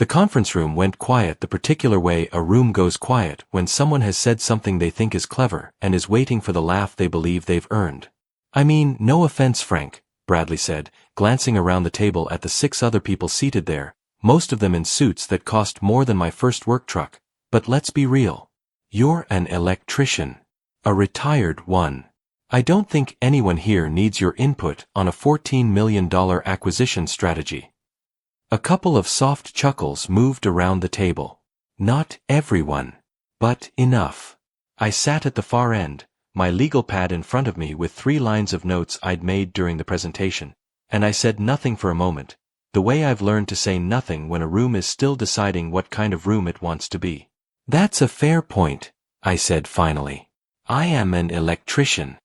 The conference room went quiet the particular way a room goes quiet when someone has said something they think is clever and is waiting for the laugh they believe they've earned. "I mean, no offense, Frank," Bradley said, glancing around the table at the 6 other people seated there, most of them in suits that cost more than my first work truck, "but let's be real. You're an electrician. A retired one. I don't think anyone here needs your input on a $14 million acquisition strategy." A couple of soft chuckles moved around the table. Not everyone. But enough. I sat at the far end, my legal pad in front of me with 3 lines of notes I'd made during the presentation, and I said nothing for a moment, the way I've learned to say nothing when a room is still deciding what kind of room it wants to be. "That's a fair point," I said finally. "I am an electrician."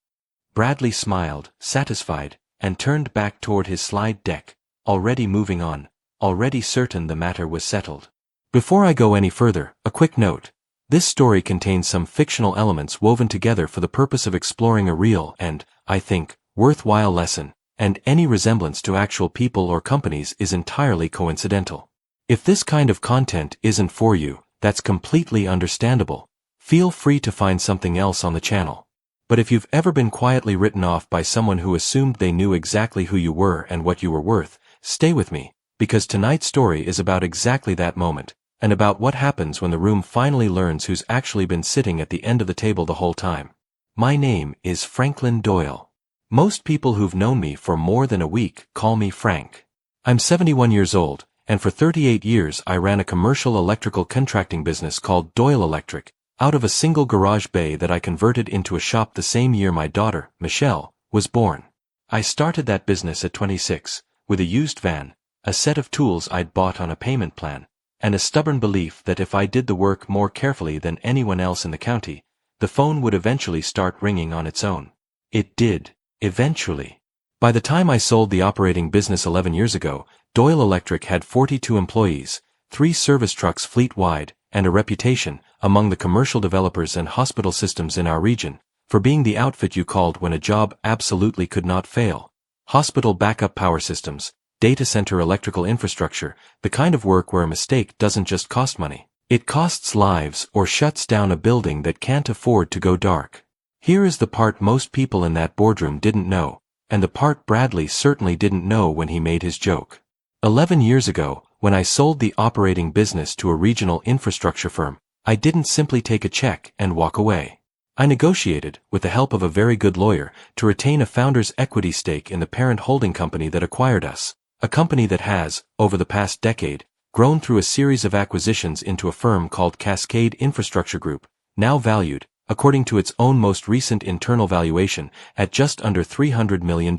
Bradley smiled, satisfied, and turned back toward his slide deck, already moving on, already certain the matter was settled. Before I go any further, a quick note. This story contains some fictional elements woven together for the purpose of exploring a real and, I think, worthwhile lesson, and any resemblance to actual people or companies is entirely coincidental. If this kind of content isn't for you, that's completely understandable. Feel free to find something else on the channel. But if you've ever been quietly written off by someone who assumed they knew exactly who you were and what you were worth, stay with me, because tonight's story is about exactly that moment, and about what happens when the room finally learns who's actually been sitting at the end of the table the whole time. My name is Franklin Doyle. Most people who've known me for more than a week call me Frank. I'm 71 years old, and for 38 years I ran a commercial electrical contracting business called Doyle Electric, out of a single garage bay that I converted into a shop the same year my daughter, Michelle, was born. I started that business at 26, with a used van, a set of tools I'd bought on a payment plan, and a stubborn belief that if I did the work more carefully than anyone else in the county, the phone would eventually start ringing on its own. It did, eventually. By the time I sold the operating business 11 years ago, Doyle Electric had 42 employees, 3 service trucks fleet-wide, and a reputation, among the commercial developers and hospital systems in our region, for being the outfit you called when a job absolutely could not fail. Hospital backup power systems, data center electrical infrastructure, the kind of work where a mistake doesn't just cost money. It costs lives or shuts down a building that can't afford to go dark. Here is the part most people in that boardroom didn't know, and the part Bradley certainly didn't know when he made his joke. 11 years ago, when I sold the operating business to a regional infrastructure firm, I didn't simply take a check and walk away. I negotiated, with the help of a very good lawyer, to retain a founder's equity stake in the parent holding company that acquired us. A company that has, over the past decade, grown through a series of acquisitions into a firm called Cascade Infrastructure Group, now valued, according to its own most recent internal valuation, at just under $300 million.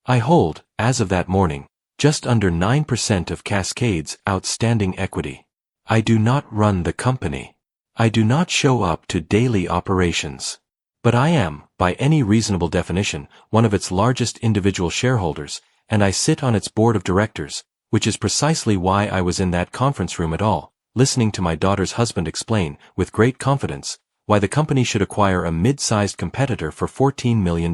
I hold, as of that morning, just under 9% of Cascade's outstanding equity. I do not run the company. I do not show up to daily operations. But I am, by any reasonable definition, one of its largest individual shareholders, and I sit on its board of directors, which is precisely why I was in that conference room at all, listening to my daughter's husband explain, with great confidence, why the company should acquire a mid-sized competitor for $14 million.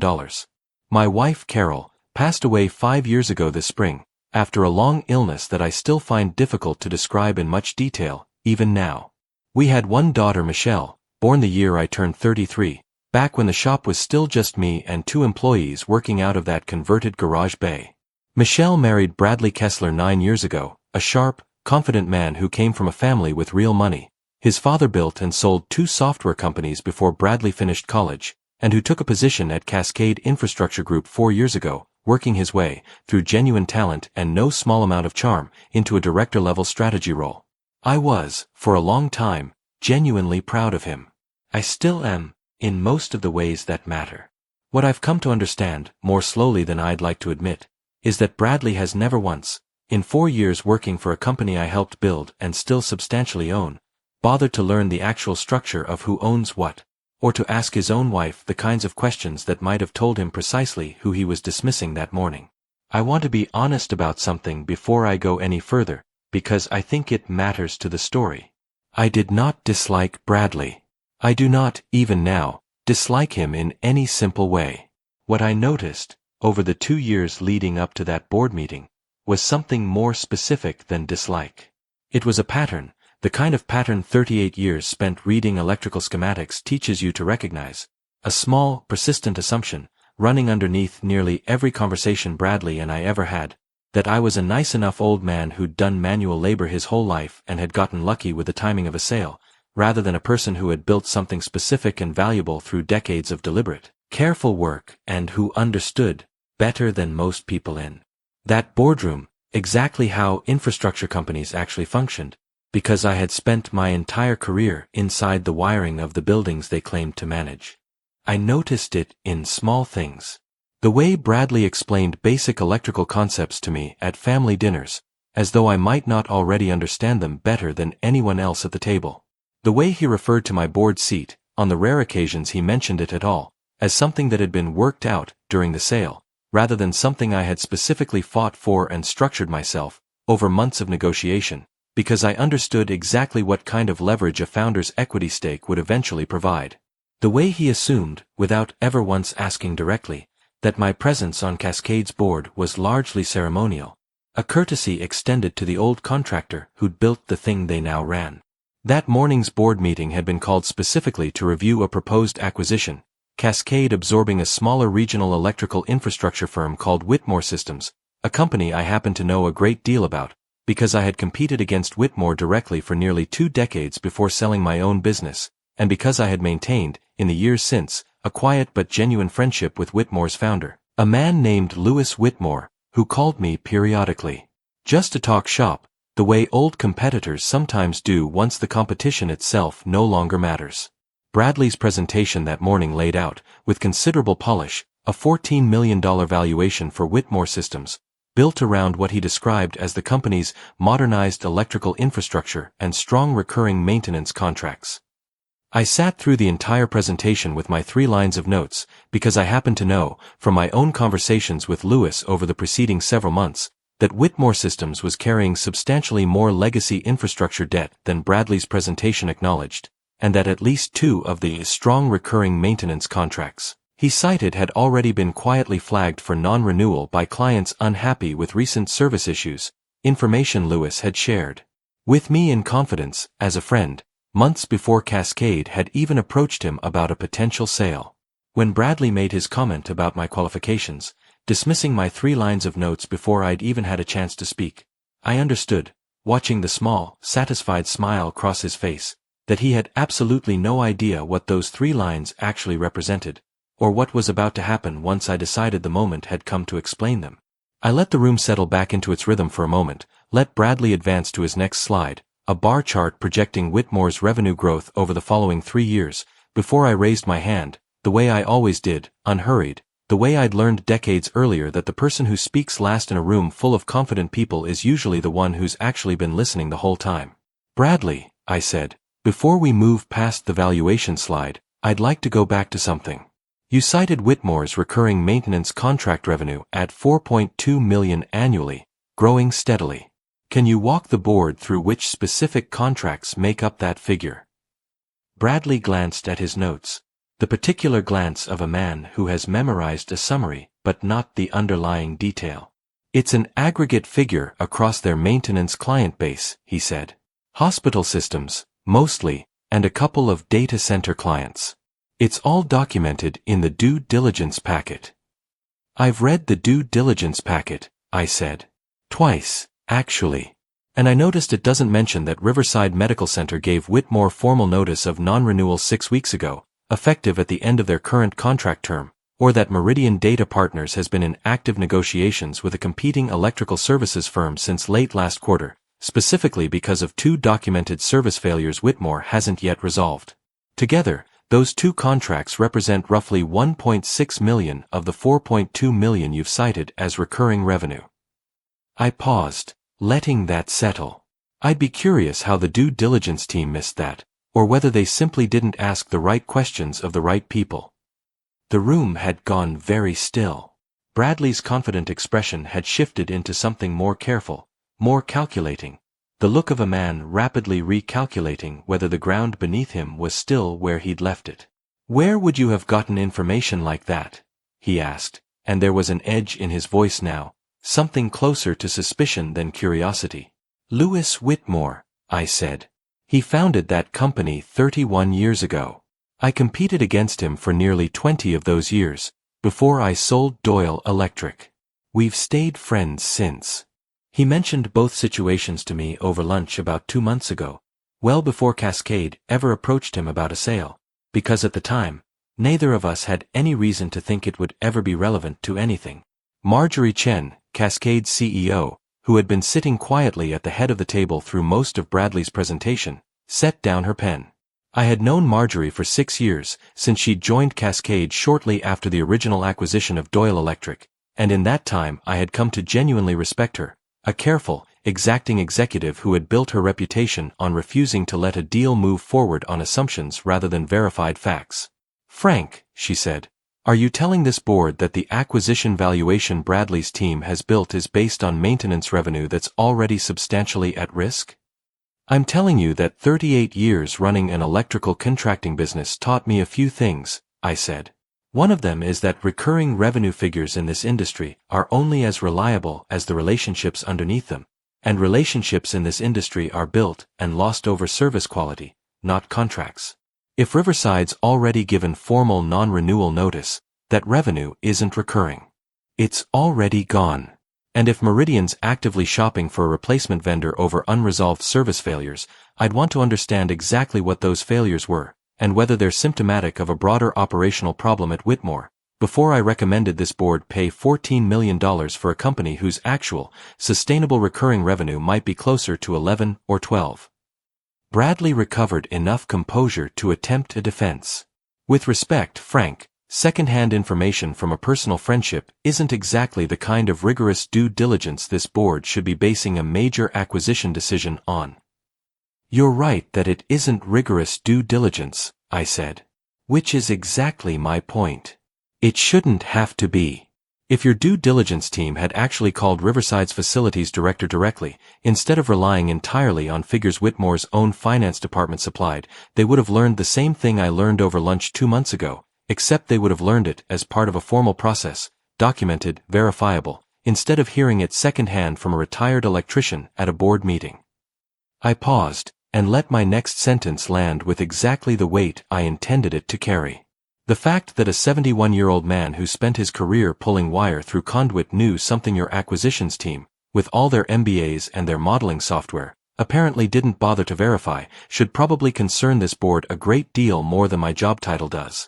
My wife, Carol, passed away 5 years ago this spring, after a long illness that I still find difficult to describe in much detail, even now. We had one daughter, Michelle, born the year I turned 33, back when the shop was still just me and 2 employees working out of that converted garage bay. Michelle married Bradley Kessler 9 years ago, a sharp, confident man who came from a family with real money. His father built and sold 2 software companies before Bradley finished college, and who took a position at Cascade Infrastructure Group 4 years ago, working his way, through genuine talent and no small amount of charm, into a director-level strategy role. I was, for a long time, genuinely proud of him. I still am, in most of the ways that matter. What I've come to understand, more slowly than I'd like to admit, is that Bradley has never once, in 4 years working for a company I helped build and still substantially own, bothered to learn the actual structure of who owns what, or to ask his own wife the kinds of questions that might have told him precisely who he was dismissing that morning. I want to be honest about something before I go any further, because I think it matters to the story. I did not dislike Bradley. I do not, even now, dislike him in any simple way. What I noticed, over the 2 years leading up to that board meeting, was something more specific than dislike. It was a pattern, the kind of pattern 38 years spent reading electrical schematics teaches you to recognize. A small, persistent assumption, running underneath nearly every conversation Bradley and I ever had, that I was a nice enough old man who'd done manual labor his whole life and had gotten lucky with the timing of a sale, rather than a person who had built something specific and valuable through decades of deliberate, careful work and who understood, better than most people in that boardroom, exactly how infrastructure companies actually functioned, because I had spent my entire career inside the wiring of the buildings they claimed to manage. I noticed it in small things. The way Bradley explained basic electrical concepts to me at family dinners, as though I might not already understand them better than anyone else at the table. The way he referred to my board seat, on the rare occasions he mentioned it at all, as something that had been worked out during the sale, rather than something I had specifically fought for and structured myself, over months of negotiation, because I understood exactly what kind of leverage a founder's equity stake would eventually provide. The way he assumed, without ever once asking directly, that my presence on Cascade's board was largely ceremonial, a courtesy extended to the old contractor who'd built the thing they now ran. That morning's board meeting had been called specifically to review a proposed acquisition, Cascade absorbing a smaller regional electrical infrastructure firm called Whitmore Systems, a company I happened to know a great deal about, because I had competed against Whitmore directly for nearly 2 decades before selling my own business, and because I had maintained, in the years since, a quiet but genuine friendship with Whitmore's founder, a man named Louis Whitmore, who called me periodically, just to talk shop, the way old competitors sometimes do once the competition itself no longer matters. Bradley's presentation that morning laid out, with considerable polish, a $14 million valuation for Whitmore Systems, built around what he described as the company's modernized electrical infrastructure and strong recurring maintenance contracts. I sat through the entire presentation with my 3 lines of notes, because I happened to know, from my own conversations with Louis over the preceding several months, that Whitmore Systems was carrying substantially more legacy infrastructure debt than Bradley's presentation acknowledged, and that at least 2 of the strong recurring maintenance contracts he cited had already been quietly flagged for non-renewal by clients unhappy with recent service issues, information Louis had shared with me in confidence, as a friend, months before Cascade had even approached him about a potential sale. When Bradley made his comment about my qualifications, dismissing my 3 lines of notes before I'd even had a chance to speak, I understood, watching the small, satisfied smile cross his face, that he had absolutely no idea what those 3 lines actually represented, or what was about to happen once I decided the moment had come to explain them. I let the room settle back into its rhythm for a moment, let Bradley advance to his next slide, a bar chart projecting Whitmore's revenue growth over the following 3 years, before I raised my hand, the way I always did, unhurried, the way I'd learned decades earlier that the person who speaks last in a room full of confident people is usually the one who's actually been listening the whole time. Bradley, I said, before we move past the valuation slide, I'd like to go back to something. You cited Whitmore's recurring maintenance contract revenue at $4.2 million annually, growing steadily. Can you walk the board through which specific contracts make up that figure? Bradley glanced at his notes, the particular glance of a man who has memorized a summary but not the underlying detail. It's an aggregate figure across their maintenance client base, he said. Hospital systems, mostly, and a couple of data center clients. It's all documented in the due diligence packet. I've read the due diligence packet, I said. Twice, actually. And I noticed it doesn't mention that Riverside Medical Center gave Whitmore formal notice of non-renewal 6 weeks ago, effective at the end of their current contract term, or that Meridian Data Partners has been in active negotiations with a competing electrical services firm since late last quarter, specifically because of 2 documented service failures Whitmore hasn't yet resolved. Together, those 2 contracts represent roughly $1.6 million of the $4.2 million you've cited as recurring revenue. I paused, letting that settle. I'd be curious how the due diligence team missed that, or whether they simply didn't ask the right questions of the right people. The room had gone very still. Bradley's confident expression had shifted into something more careful, more calculating, the look of a man rapidly recalculating whether the ground beneath him was still where he'd left it. Where would you have gotten information like that? He asked, and there was an edge in his voice now, something closer to suspicion than curiosity. Lewis Whitmore, I said. He founded that company 31 years ago. I competed against him for nearly 20 of those years, before I sold Doyle Electric. We've stayed friends since. He mentioned both situations to me over lunch about 2 months ago, well before Cascade ever approached him about a sale, because at the time, neither of us had any reason to think it would ever be relevant to anything. Marjorie Chen, Cascade's CEO, who had been sitting quietly at the head of the table through most of Bradley's presentation, set down her pen. I had known Marjorie for 6 years, since she'd joined Cascade shortly after the original acquisition of Doyle Electric, and in that time I had come to genuinely respect her, a careful, exacting executive who had built her reputation on refusing to let a deal move forward on assumptions rather than verified facts. "Frank," she said, "are you telling this board that the acquisition valuation Bradley's team has built is based on maintenance revenue that's already substantially at risk?" "I'm telling you that 38 years running an electrical contracting business taught me a few things," I said. "One of them is that recurring revenue figures in this industry are only as reliable as the relationships underneath them, and relationships in this industry are built and lost over service quality, not contracts. If Riverside's already given formal non-renewal notice, that revenue isn't recurring. It's already gone. And if Meridian's actively shopping for a replacement vendor over unresolved service failures, I'd want to understand exactly what those failures were, and whether they're symptomatic of a broader operational problem at Whitmore, before I recommended this board pay $14 million for a company whose actual, sustainable recurring revenue might be closer to 11 or 12. Bradley recovered enough composure to attempt a defense. "With respect, Frank, second-hand information from a personal friendship isn't exactly the kind of rigorous due diligence this board should be basing a major acquisition decision on." "You're right that it isn't rigorous due diligence," I said. "Which is exactly my point. It shouldn't have to be. If your due diligence team had actually called Riverside's facilities director directly, instead of relying entirely on figures Whitmore's own finance department supplied, they would have learned the same thing I learned over lunch 2 months ago, except they would have learned it as part of a formal process, documented, verifiable, instead of hearing it secondhand from a retired electrician at a board meeting." I paused, and let my next sentence land with exactly the weight I intended it to carry. The fact that a 71-year-old man who spent his career pulling wire through conduit knew something your acquisitions team, with all their MBAs and their modeling software, apparently didn't bother to verify, should probably concern this board a great deal more than my job title does.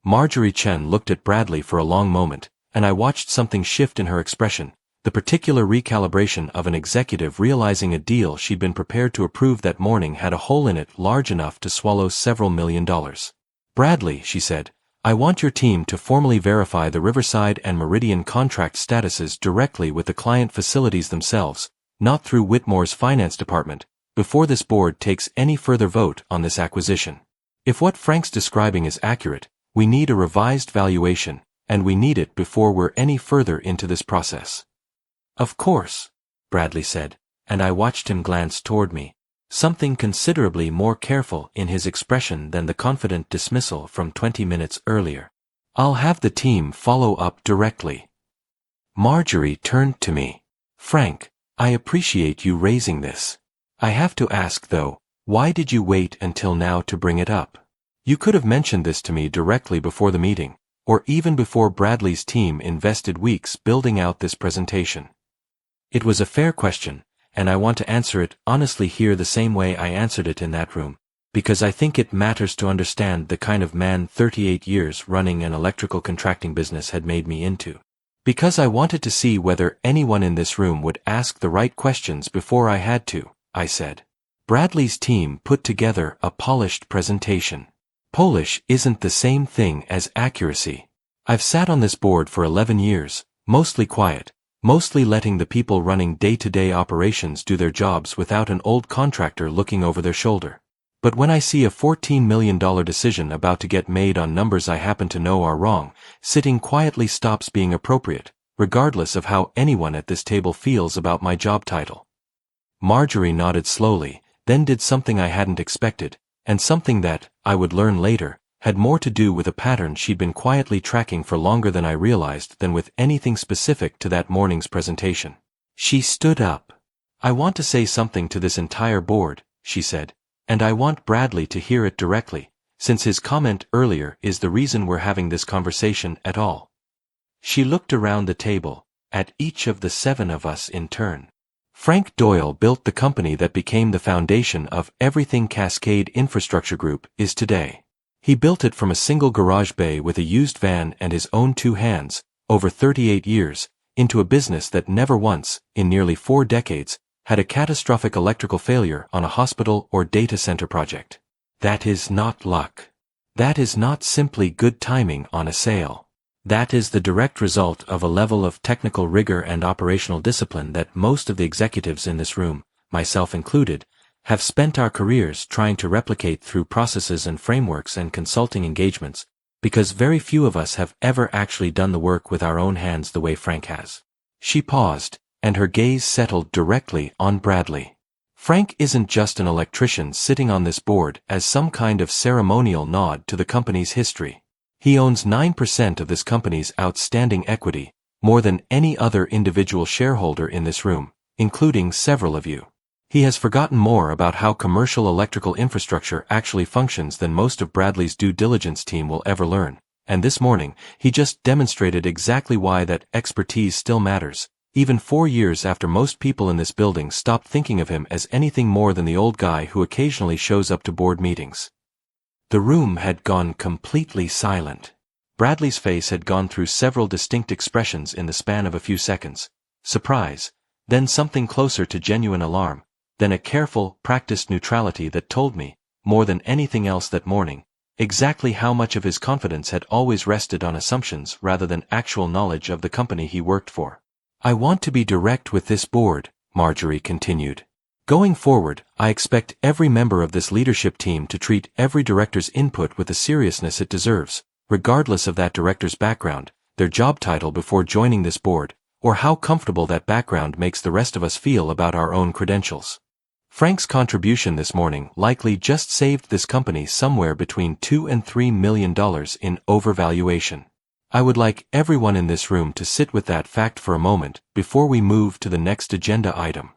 Marjorie Chen looked at Bradley for a long moment, and I watched something shift in her expression, the particular recalibration of an executive realizing a deal she'd been prepared to approve that morning had a hole in it large enough to swallow several $1 million. "Bradley," she said, "I want your team to formally verify the Riverside and Meridian contract statuses directly with the client facilities themselves, not through Whitmore's finance department, before this board takes any further vote on this acquisition. If what Frank's describing is accurate, we need a revised valuation, and we need it before we're any further into this process." "Of course," Bradley said, and I watched him glance toward me, something considerably more careful in his expression than the confident dismissal from 20 minutes earlier. "I'll have the team follow up directly." Marjorie turned to me. "Frank, I appreciate you raising this. I have to ask though, why did you wait until now to bring it up? You could have mentioned this to me directly before the meeting, or even before Bradley's team invested weeks building out this presentation." It was a fair question, and I want to answer it honestly here the same way I answered it in that room, because I think it matters to understand the kind of man 38 years running an electrical contracting business had made me into. Because I wanted to see whether anyone in this room would ask the right questions before I had to, I said. Bradley's team put together a polished presentation. Polish isn't the same thing as accuracy. I've sat on this board for 11 years, mostly quiet, mostly letting the people running day-to-day operations do their jobs without an old contractor looking over their shoulder. But when I see a $14 million decision about to get made on numbers I happen to know are wrong, sitting quietly stops being appropriate, regardless of how anyone at this table feels about my job title. Marjorie nodded slowly, then did something I hadn't expected, and something that, I would learn later, had more to do with a pattern she'd been quietly tracking for longer than I realized than with anything specific to that morning's presentation. She stood up. I want to say something to this entire board, she said, and I want Bradley to hear it directly, since his comment earlier is the reason we're having this conversation at all. She looked around the table, at each of the 7 of us in turn. Frank Doyle built the company that became the foundation of everything Cascade Infrastructure Group is today. He built it from a single garage bay with a used van and his own 2 hands, over 38 years, into a business that never once, in nearly 4 decades, had a catastrophic electrical failure on a hospital or data center project. That is not luck. That is not simply good timing on a sale. That is the direct result of a level of technical rigor and operational discipline that most of the executives in this room, myself included, have spent our careers trying to replicate through processes and frameworks and consulting engagements, because very few of us have ever actually done the work with our own hands the way Frank has. She paused, and her gaze settled directly on Bradley. Frank isn't just an electrician sitting on this board as some kind of ceremonial nod to the company's history. He owns 9% of this company's outstanding equity, more than any other individual shareholder in this room, including several of you. He has forgotten more about how commercial electrical infrastructure actually functions than most of Bradley's due diligence team will ever learn, and this morning, he just demonstrated exactly why that expertise still matters, even 4 years after most people in this building stopped thinking of him as anything more than the old guy who occasionally shows up to board meetings. The room had gone completely silent. Bradley's face had gone through several distinct expressions in the span of a few seconds. Surprise, then something closer to genuine alarm, then a careful, practiced neutrality that told me, more than anything else that morning, exactly how much of his confidence had always rested on assumptions rather than actual knowledge of the company he worked for. I want to be direct with this board, Marjorie continued. Going forward, I expect every member of this leadership team to treat every director's input with the seriousness it deserves, regardless of that director's background, their job title before joining this board, or how comfortable that background makes the rest of us feel about our own credentials. Frank's contribution this morning likely just saved this company somewhere between $2 and $3 million in overvaluation. I would like everyone in this room to sit with that fact for a moment before we move to the next agenda item.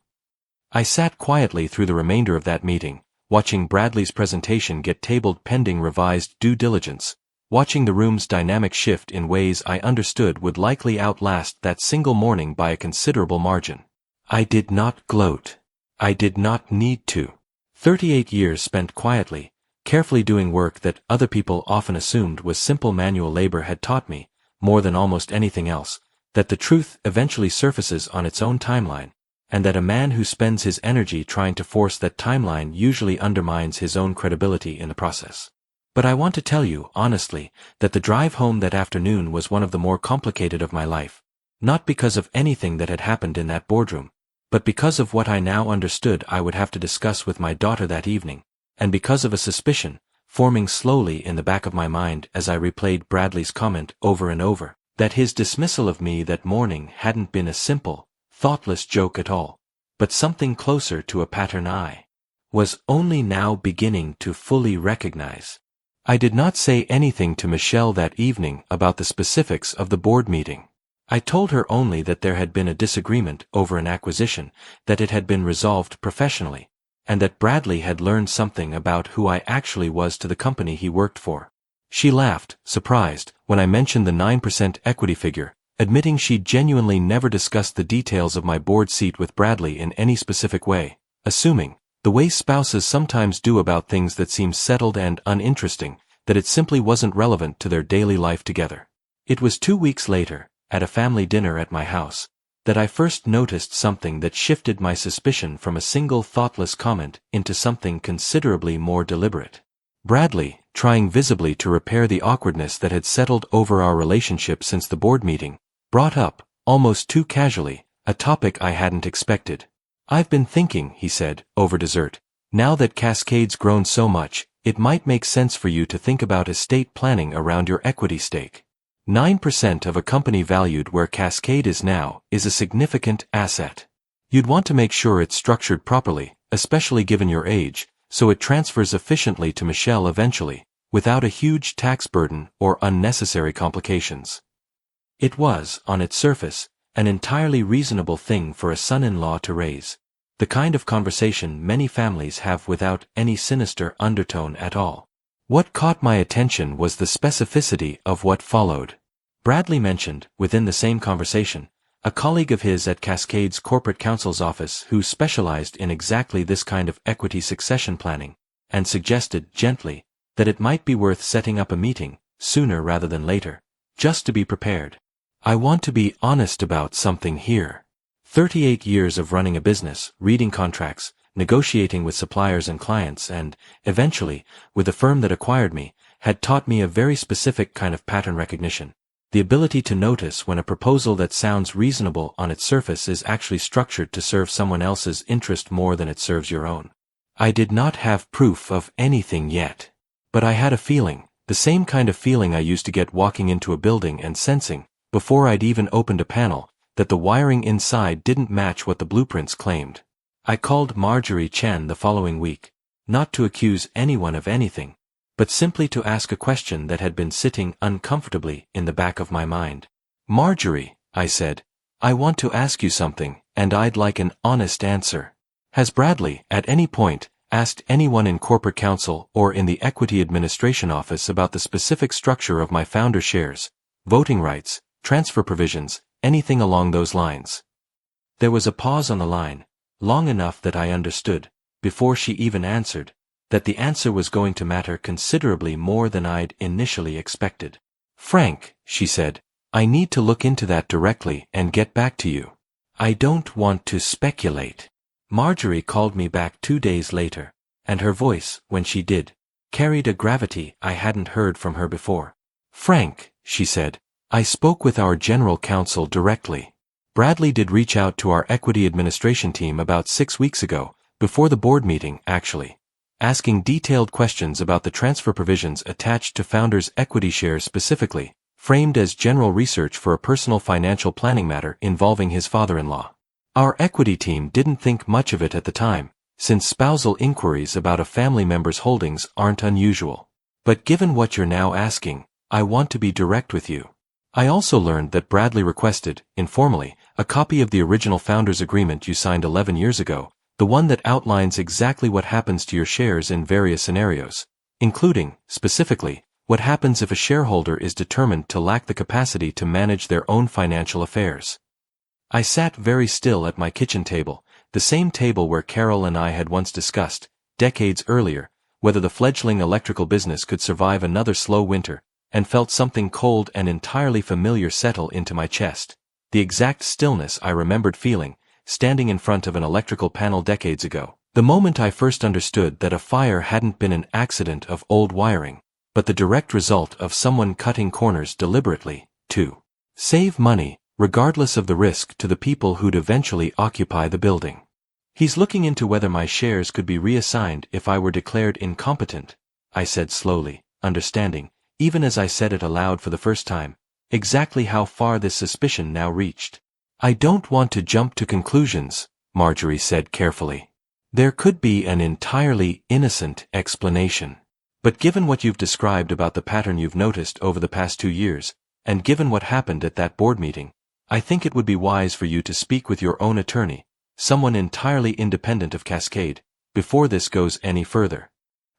I sat quietly through the remainder of that meeting, watching Bradley's presentation get tabled pending revised due diligence, watching the room's dynamic shift in ways I understood would likely outlast that single morning by a considerable margin. I did not gloat. I did not need to. 38 years spent quietly, carefully doing work that other people often assumed was simple manual labor had taught me, more than almost anything else, that the truth eventually surfaces on its own timeline, and that a man who spends his energy trying to force that timeline usually undermines his own credibility in the process. But I want to tell you, honestly, that the drive home that afternoon was one of the more complicated of my life, not because of anything that had happened in that boardroom, but because of what I now understood I would have to discuss with my daughter that evening, and because of a suspicion, forming slowly in the back of my mind as I replayed Bradley's comment over and over, that his dismissal of me that morning hadn't been a simple, thoughtless joke at all, but something closer to a pattern I was only now beginning to fully recognize. I did not say anything to Michelle that evening about the specifics of the board meeting. I told her only that there had been a disagreement over an acquisition, that it had been resolved professionally, and that Bradley had learned something about who I actually was to the company he worked for. She laughed, surprised, when I mentioned the 9% equity figure, admitting she'd genuinely never discussed the details of my board seat with Bradley in any specific way, assuming, the way spouses sometimes do about things that seem settled and uninteresting, that it simply wasn't relevant to their daily life together. It was 2 weeks later, at a family dinner at my house, that I first noticed something that shifted my suspicion from a single thoughtless comment into something considerably more deliberate. Bradley, trying visibly to repair the awkwardness that had settled over our relationship since the board meeting, brought up, almost too casually, a topic I hadn't expected. "I've been thinking," he said, over dessert, "now that Cascade's grown so much, it might make sense for you to think about estate planning around your equity stake. 9% of a company valued where Cascade is now is a significant asset. You'd want to make sure it's structured properly, especially given your age, so it transfers efficiently to Michelle eventually, without a huge tax burden or unnecessary complications." It was, on its surface, an entirely reasonable thing for a son-in-law to raise. the kind of conversation many families have without any sinister undertone at all. What caught my attention was the specificity of what followed. Bradley mentioned, within the same conversation, a colleague of his at Cascade's corporate counsel's office who specialized in exactly this kind of equity succession planning, and suggested, gently, that it might be worth setting up a meeting, sooner rather than later, just to be prepared. I want to be honest about something here. 38 years of running a business, reading contracts, negotiating with suppliers and clients and, eventually, with the firm that acquired me, had taught me a very specific kind of pattern recognition. The ability to notice when a proposal that sounds reasonable on its surface is actually structured to serve someone else's interest more than it serves your own. I did not have proof of anything yet. But I had a feeling, the same kind of feeling I used to get walking into a building and sensing, before I'd even opened a panel, that the wiring inside didn't match what the blueprints claimed. I called Marjorie Chen the following week, not to accuse anyone of anything, but simply to ask a question that had been sitting uncomfortably in the back of my mind. "Marjorie," I said, "I want to ask you something, and I'd like an honest answer. Has Bradley, at any point, asked anyone in corporate counsel or in the equity administration office about the specific structure of my founder shares, voting rights, transfer provisions, anything along those lines?" There was a pause on the line, long enough that I understood, before she even answered, that the answer was going to matter considerably more than I'd initially expected. "Frank," she said, "I need to look into that directly and get back to you. I don't want to speculate." Marjorie called me back 2 days later, and her voice, when she did, carried a gravity I hadn't heard from her before. "Frank," she said, "I spoke with our general counsel directly. Bradley did reach out to our equity administration team about 6 weeks ago, before the board meeting, actually, asking detailed questions about the transfer provisions attached to founders' equity shares specifically, framed as general research for a personal financial planning matter involving his father-in-law. Our equity team didn't think much of it at the time, since spousal inquiries about a family member's holdings aren't unusual. But given what you're now asking, I want to be direct with you. I also learned that Bradley requested, informally, a copy of the original founders' agreement you signed 11 years ago, the one that outlines exactly what happens to your shares in various scenarios, including, specifically, what happens if a shareholder is determined to lack the capacity to manage their own financial affairs. I sat very still at my kitchen table, the same table where Carol and I had once discussed, decades earlier, whether the fledgling electrical business could survive another slow winter, and felt something cold and entirely familiar settle into my chest, the exact stillness I remembered feeling, standing in front of an electrical panel decades ago, the moment I first understood that a fire hadn't been an accident of old wiring, but the direct result of someone cutting corners deliberately, to save money, regardless of the risk to the people who'd eventually occupy the building. "He's looking into whether my shares could be reassigned if I were declared incompetent," I said slowly, understanding, even as I said it aloud for the first time, exactly how far this suspicion now reached. "I don't want to jump to conclusions," Marjorie said carefully. "There could be an entirely innocent explanation. But given what you've described about the pattern you've noticed over the past 2 years, and given what happened at that board meeting, I think it would be wise for you to speak with your own attorney, someone entirely independent of Cascade, before this goes any further."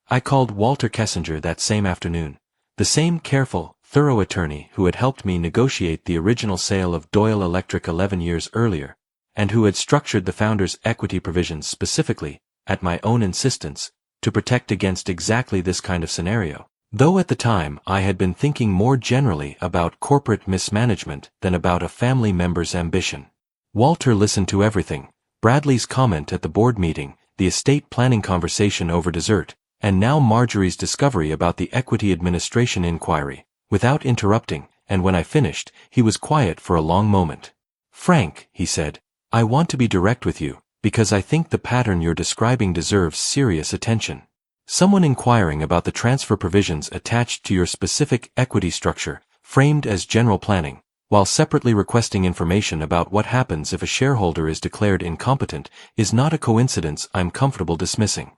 I called Walter Kessinger that same afternoon, the same careful, thorough attorney who had helped me negotiate the original sale of Doyle Electric 11 years earlier, and who had structured the founders' equity provisions specifically, at my own insistence, to protect against exactly this kind of scenario. Though at the time I had been thinking more generally about corporate mismanagement than about a family member's ambition. Walter listened to everything, Bradley's comment at the board meeting, the estate planning conversation over dessert, and now Marjorie's discovery about the equity administration inquiry, without interrupting, and when I finished, he was quiet for a long moment. "Frank," he said, "I want to be direct with you, because I think the pattern you're describing deserves serious attention. Someone inquiring about the transfer provisions attached to your specific equity structure, framed as general planning, while separately requesting information about what happens if a shareholder is declared incompetent, is not a coincidence I'm comfortable dismissing.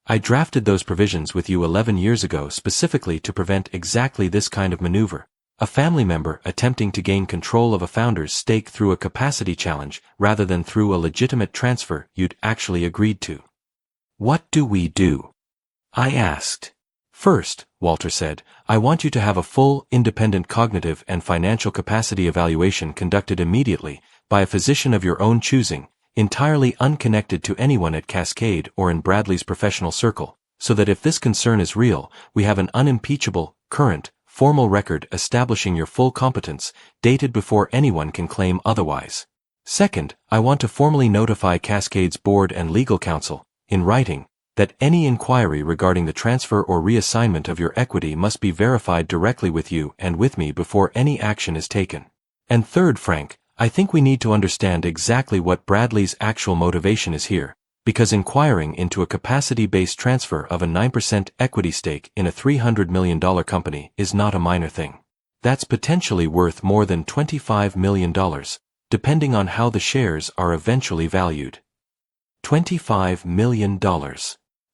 I drafted those provisions with you 11 years ago specifically to prevent exactly this kind of maneuver, A family member attempting to gain control of a founder's stake through a capacity challenge rather than through a legitimate transfer you'd actually agreed to. What do we do? I asked. First, Walter said, I want you to have a full, independent cognitive and financial capacity evaluation conducted immediately by a physician of your own choosing, entirely unconnected to anyone at Cascade or in Bradley's professional circle, so that if this concern is real, we have an unimpeachable, current, formal record establishing your full competence, dated before anyone can claim otherwise. Second, I want to formally notify Cascade's board and legal counsel, in writing, that any inquiry regarding the transfer or reassignment of your equity must be verified directly with you and with me before any action is taken. And third, Frank, I think we need to understand exactly what Bradley's actual motivation is here, because inquiring into a capacity-based transfer of a 9% equity stake in a $300 million company is not a minor thing. That's potentially worth more than $25 million, depending on how the shares are eventually valued. $25 million.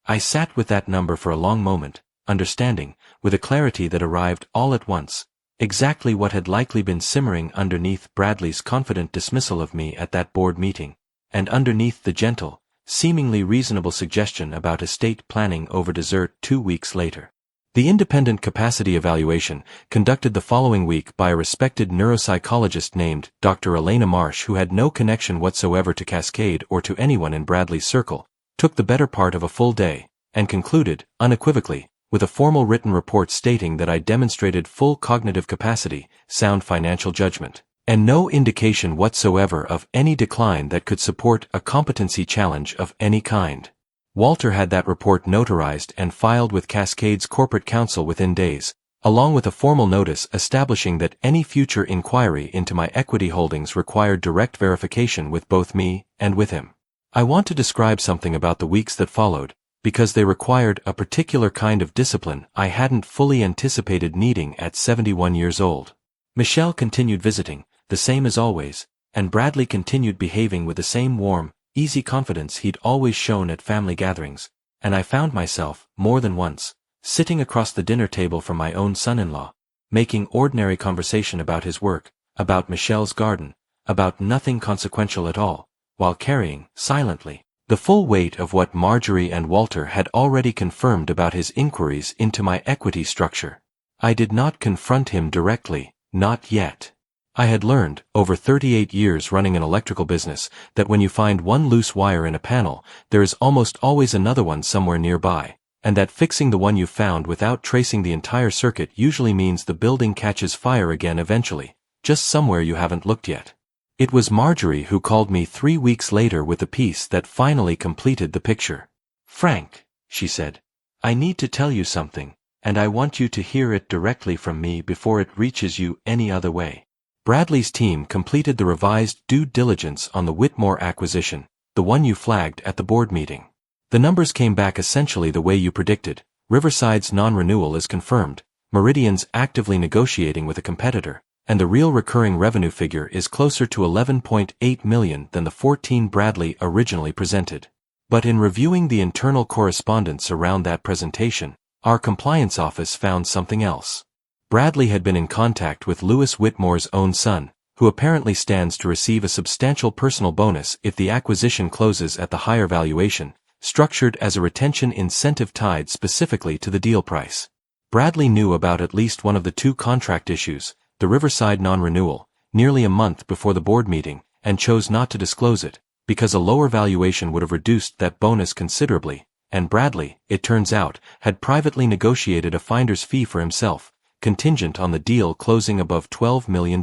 I sat with that number for a long moment, understanding, with a clarity that arrived all at once, exactly what had likely been simmering underneath Bradley's confident dismissal of me at that board meeting, and underneath the gentle, seemingly reasonable suggestion about estate planning over dessert 2 weeks later. The independent capacity evaluation, conducted the following week by a respected neuropsychologist named Dr. Elena Marsh, who had no connection whatsoever to Cascade or to anyone in Bradley's circle, took the better part of a full day, and concluded, unequivocally, with a formal written report stating that I demonstrated full cognitive capacity, sound financial judgment, and no indication whatsoever of any decline that could support a competency challenge of any kind. Walter had that report notarized and filed with Cascade's corporate counsel within days, along with a formal notice establishing that any future inquiry into my equity holdings required direct verification with both me and with him. I want to describe something about the weeks that followed, because they required a particular kind of discipline I hadn't fully anticipated needing at 71 years old. Michelle continued visiting, the same as always, and Bradley continued behaving with the same warm, easy confidence he'd always shown at family gatherings, and I found myself, more than once, sitting across the dinner table from my own son-in-law, making ordinary conversation about his work, about Michelle's garden, about nothing consequential at all, while carrying, silently, the full weight of what Marjorie and Walter had already confirmed about his inquiries into my equity structure. I did not confront him directly, not yet. I had learned, over 38 years running an electrical business, that when you find one loose wire in a panel, there is almost always another one somewhere nearby, and that fixing the one you found without tracing the entire circuit usually means the building catches fire again eventually, just somewhere you haven't looked yet. It was Marjorie who called me 3 weeks later with a piece that finally completed the picture. "Frank," she said, "I need to tell you something, and I want you to hear it directly from me before it reaches you any other way." Bradley's team completed the revised due diligence on the Whitmore acquisition, the one you flagged at the board meeting. The numbers came back essentially the way you predicted. Riverside's non-renewal is confirmed, Meridian's actively negotiating with a competitor, and the real recurring revenue figure is closer to $11.8 million than the $14 Bradley originally presented. But in reviewing the internal correspondence around that presentation, our compliance office found something else. Bradley had been in contact with Lewis Whitmore's own son, who apparently stands to receive a substantial personal bonus if the acquisition closes at the higher valuation, structured as a retention incentive tied specifically to the deal price. Bradley knew about at least one of the two contract issues, the Riverside non-renewal, nearly a month before the board meeting, and chose not to disclose it, because a lower valuation would have reduced that bonus considerably, and Bradley, it turns out, had privately negotiated a finder's fee for himself, contingent on the deal closing above $12 million.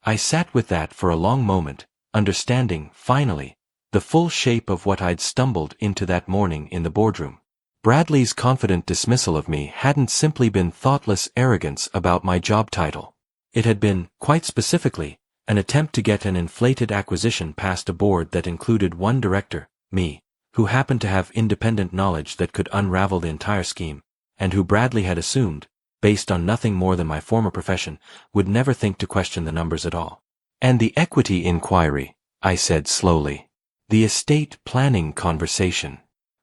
I sat with that for a long moment, understanding, finally, the full shape of what I'd stumbled into that morning in the boardroom. Bradley's confident dismissal of me hadn't simply been thoughtless arrogance about my job title. It had been, quite specifically, an attempt to get an inflated acquisition past a board that included one director, me, who happened to have independent knowledge that could unravel the entire scheme, and who Bradley had assumed, based on nothing more than my former profession, would never think to question the numbers at all. "And the equity inquiry," I said slowly. "The estate planning conversation.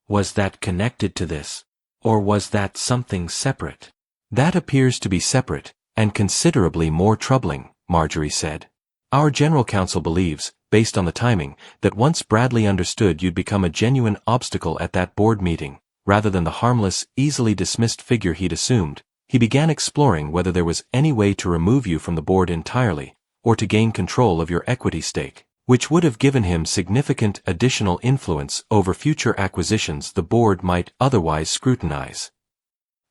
Was that connected to this? Or was that something separate?" "That appears to be separate," And considerably more troubling, Marjorie said. Our general counsel believes, based on the timing, that once Bradley understood you'd become a genuine obstacle at that board meeting, rather than the harmless, easily dismissed figure he'd assumed, he began exploring whether there was any way to remove you from the board entirely, or to gain control of your equity stake, which would have given him significant additional influence over future acquisitions the board might otherwise scrutinize.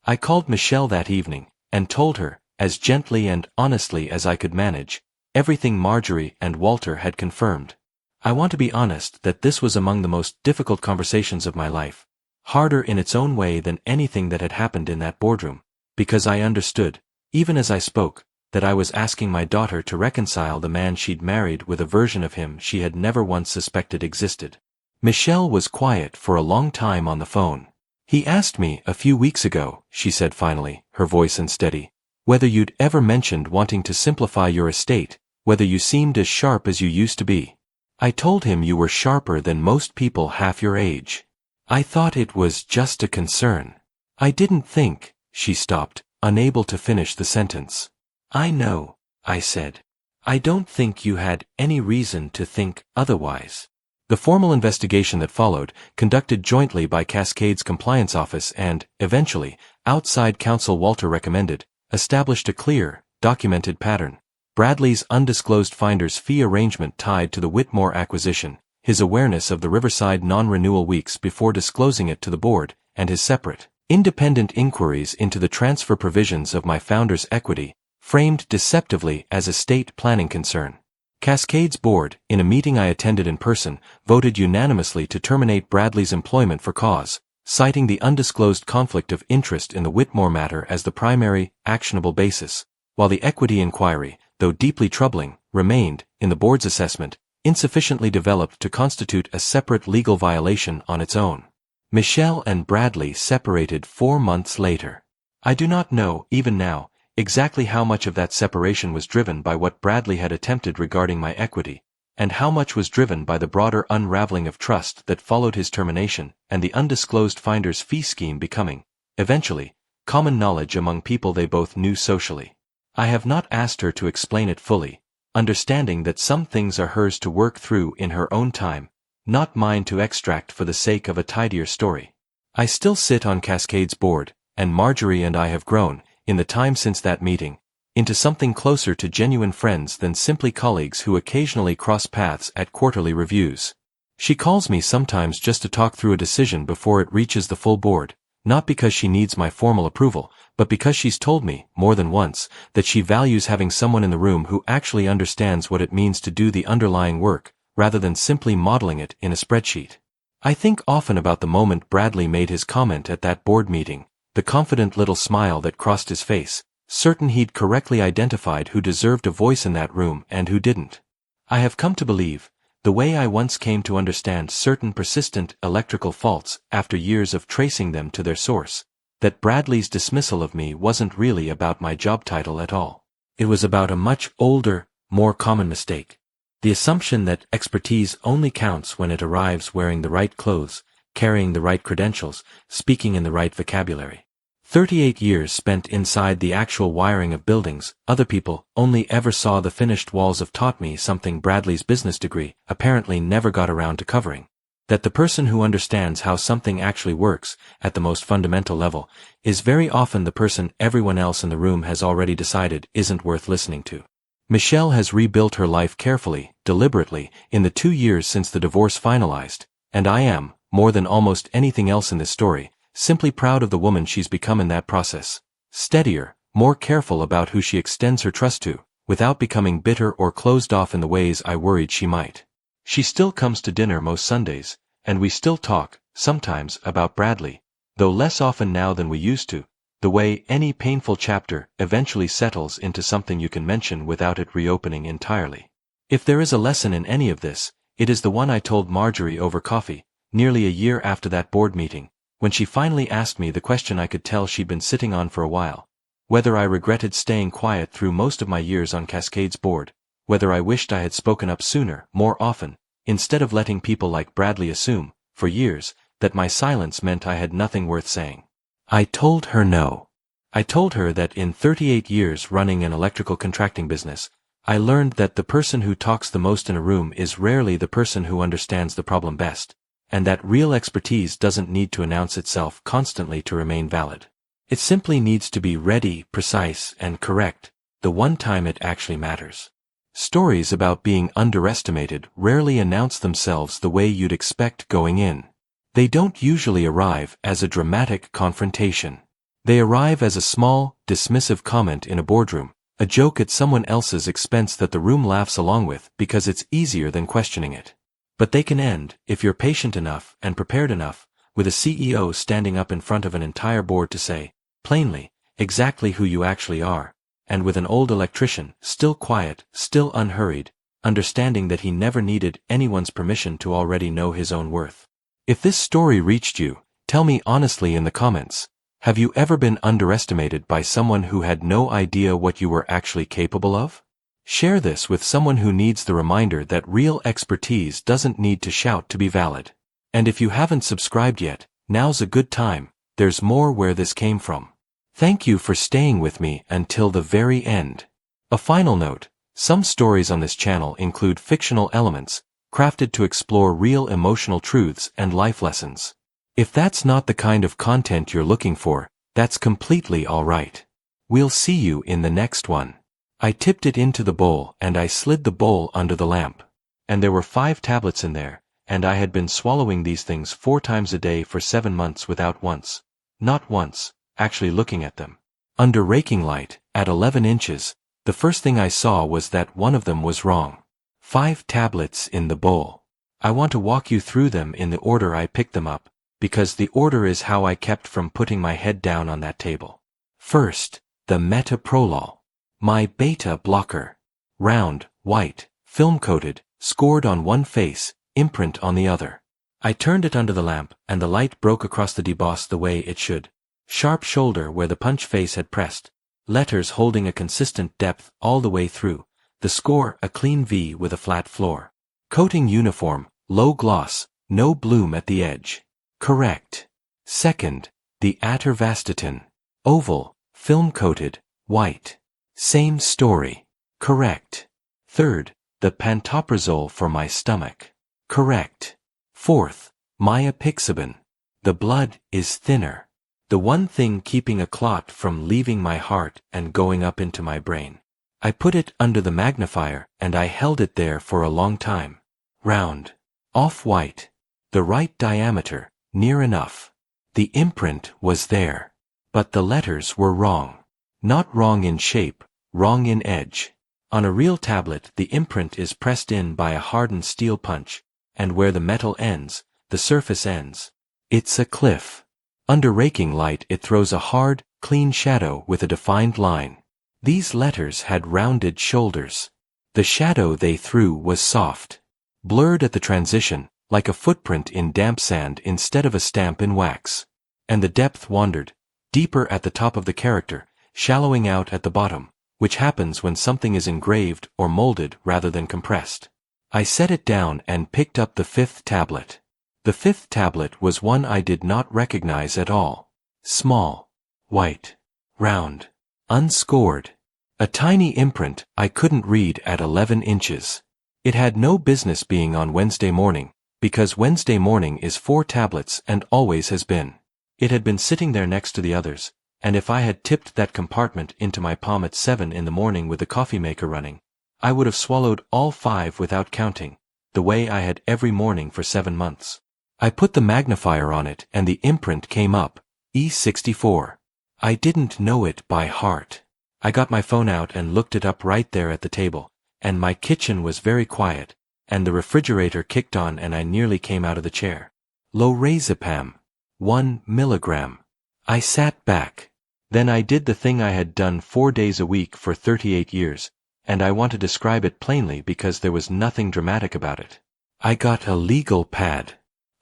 I called Michelle that evening, and told her, as gently and honestly as I could manage, everything Marjorie and Walter had confirmed. I want to be honest that this was among the most difficult conversations of my life, harder in its own way than anything that had happened in that boardroom, because I understood, even as I spoke, that I was asking my daughter to reconcile the man she'd married with a version of him she had never once suspected existed. Michelle was quiet for a long time on the phone. He asked me a few weeks ago, she said finally, her voice unsteady, whether you'd ever mentioned wanting to simplify your estate, whether you seemed as sharp as you used to be. I told him you were sharper than most people half your age. I thought it was just a concern. I didn't think, she stopped, unable to finish the sentence. I know, I said. I don't think you had any reason to think otherwise. The formal investigation that followed, conducted jointly by Cascade's compliance office and, eventually, outside counsel Walter recommended, established a clear, documented pattern. Bradley's undisclosed finder's fee arrangement tied to the Whitmore acquisition, his awareness of the Riverside non-renewal weeks before disclosing it to the board, and his separate, independent inquiries into the transfer provisions of my founder's equity, framed deceptively as a state planning concern. Cascade's board, in a meeting I attended in person, voted unanimously to terminate Bradley's employment for cause, citing the undisclosed conflict of interest in the Whitmore matter as the primary, actionable basis, while the equity inquiry, though deeply troubling, remained, in the board's assessment, insufficiently developed to constitute a separate legal violation on its own. Michelle and Bradley separated 4 months later. I do not know, even now, exactly how much of that separation was driven by what Bradley had attempted regarding my equity, and how much was driven by the broader unraveling of trust that followed his termination and the undisclosed finder's fee scheme becoming, eventually, common knowledge among people they both knew socially. I have not asked her to explain it fully, understanding that some things are hers to work through in her own time, not mine to extract for the sake of a tidier story. I still sit on Cascade's board, and Marjorie and I have grown, in the time since that meeting, into something closer to genuine friends than simply colleagues who occasionally cross paths at quarterly reviews. She calls me sometimes just to talk through a decision before it reaches the full board, not because she needs my formal approval, but because she's told me, more than once, that she values having someone in the room who actually understands what it means to do the underlying work, rather than simply modeling it in a spreadsheet. I think often about the moment Bradley made his comment at that board meeting, the confident little smile that crossed his face, certain he'd correctly identified who deserved a voice in that room and who didn't. I have come to believe, the way I once came to understand certain persistent electrical faults after years of tracing them to their source, that Bradley's dismissal of me wasn't really about my job title at all. It was about a much older, more common mistake. The assumption that expertise only counts when it arrives wearing the right clothes, carrying the right credentials, speaking in the right vocabulary. 38 years spent inside the actual wiring of buildings, other people only ever saw the finished walls of taught me something Bradley's business degree apparently never got around to covering. That the person who understands how something actually works, at the most fundamental level, is very often the person everyone else in the room has already decided isn't worth listening to. Michelle has rebuilt her life carefully, deliberately, in the 2 years since the divorce finalized, and I am, more than almost anything else in this story, simply proud of the woman she's become in that process. Steadier, more careful about who she extends her trust to, without becoming bitter or closed off in the ways I worried she might. She still comes to dinner most Sundays, and we still talk, sometimes, about Bradley, though less often now than we used to, the way any painful chapter eventually settles into something you can mention without it reopening entirely. If there is a lesson in any of this, it is the one I told Marjorie over coffee, nearly a year after that board meeting, when she finally asked me the question I could tell she'd been sitting on for a while, whether I regretted staying quiet through most of my years on Cascade's board, whether I wished I had spoken up sooner, more often, instead of letting people like Bradley assume, for years, that my silence meant I had nothing worth saying. I told her no. I told her that in 38 years running an electrical contracting business, I learned that the person who talks the most in a room is rarely the person who understands the problem best, and that real expertise doesn't need to announce itself constantly to remain valid. It simply needs to be ready, precise, and correct, the one time it actually matters. Stories about being underestimated rarely announce themselves the way you'd expect going in. They don't usually arrive as a dramatic confrontation. They arrive as a small, dismissive comment in a boardroom, a joke at someone else's expense that the room laughs along with because it's easier than questioning it. But they can end, if you're patient enough and prepared enough, with a CEO standing up in front of an entire board to say, plainly, exactly who you actually are, and with an old electrician, still quiet, still unhurried, understanding that he never needed anyone's permission to already know his own worth. If this story reached you, tell me honestly in the comments. Have you ever been underestimated by someone who had no idea what you were actually capable of? Share this with someone who needs the reminder that real expertise doesn't need to shout to be valid. And if you haven't subscribed yet, now's a good time, there's more where this came from. Thank you for staying with me until the very end. A final note, some stories on this channel include fictional elements, crafted to explore real emotional truths and life lessons. If that's not the kind of content you're looking for, that's completely alright. We'll see you in the next one. I tipped it into the bowl and I slid the bowl under the lamp. And there were 5 tablets in there, and I had been swallowing these things 4 times a day for 7 months without once, not once, actually looking at them. Under raking light, at 11 inches, the first thing I saw was that one of them was wrong. 5 tablets in the bowl. I want to walk you through them in the order I picked them up, because the order is how I kept from putting my head down on that table. First, the metoprolol. My beta blocker. Round, white, film-coated, scored on one face, imprint on the other. I turned it under the lamp, and the light broke across the deboss the way it should. Sharp shoulder where the punch face had pressed. Letters holding a consistent depth all the way through. The score a clean V with a flat floor. Coating uniform, low gloss, no bloom at the edge. Correct. Second, the atorvastatin. Oval, film-coated, white. Same story. Correct. Third, the pantoprazole for my stomach. Correct. Fourth, myopixaban. The blood is thinner. The one thing keeping a clot from leaving my heart and going up into my brain. I put it under the magnifier and I held it there for a long time. Round. Off-white. The right diameter. Near enough. The imprint was there. But the letters were wrong. Not wrong in shape, wrong in edge. On a real tablet, the imprint is pressed in by a hardened steel punch, and where the metal ends, the surface ends. It's a cliff. Under raking light, it throws a hard, clean shadow with a defined line. These letters had rounded shoulders. The shadow they threw was soft. Blurred at the transition, like a footprint in damp sand instead of a stamp in wax. And the depth wandered, deeper at the top of the character, shallowing out at the bottom, which happens when something is engraved or molded rather than compressed. I set it down and picked up the 5th tablet. The 5th tablet was one I did not recognize at all. Small, white, round, unscored. A tiny imprint I couldn't read at 11 inches. It had no business being on Wednesday morning, because Wednesday morning is 4 tablets and always has been. It had been sitting there next to the others, and if I had tipped that compartment into my palm at 7 in the morning with the coffee maker running, I would have swallowed all 5 without counting, the way I had every morning for 7 months. I put the magnifier on it and the imprint came up, E64. I didn't know it by heart. I got my phone out and looked it up right there at the table, and my kitchen was very quiet, and the refrigerator kicked on and I nearly came out of the chair. Lorazepam. 1 milligram. I sat back. Then I did the thing I had done 4 days a week for 38 years, and I want to describe it plainly because there was nothing dramatic about it. I got a legal pad.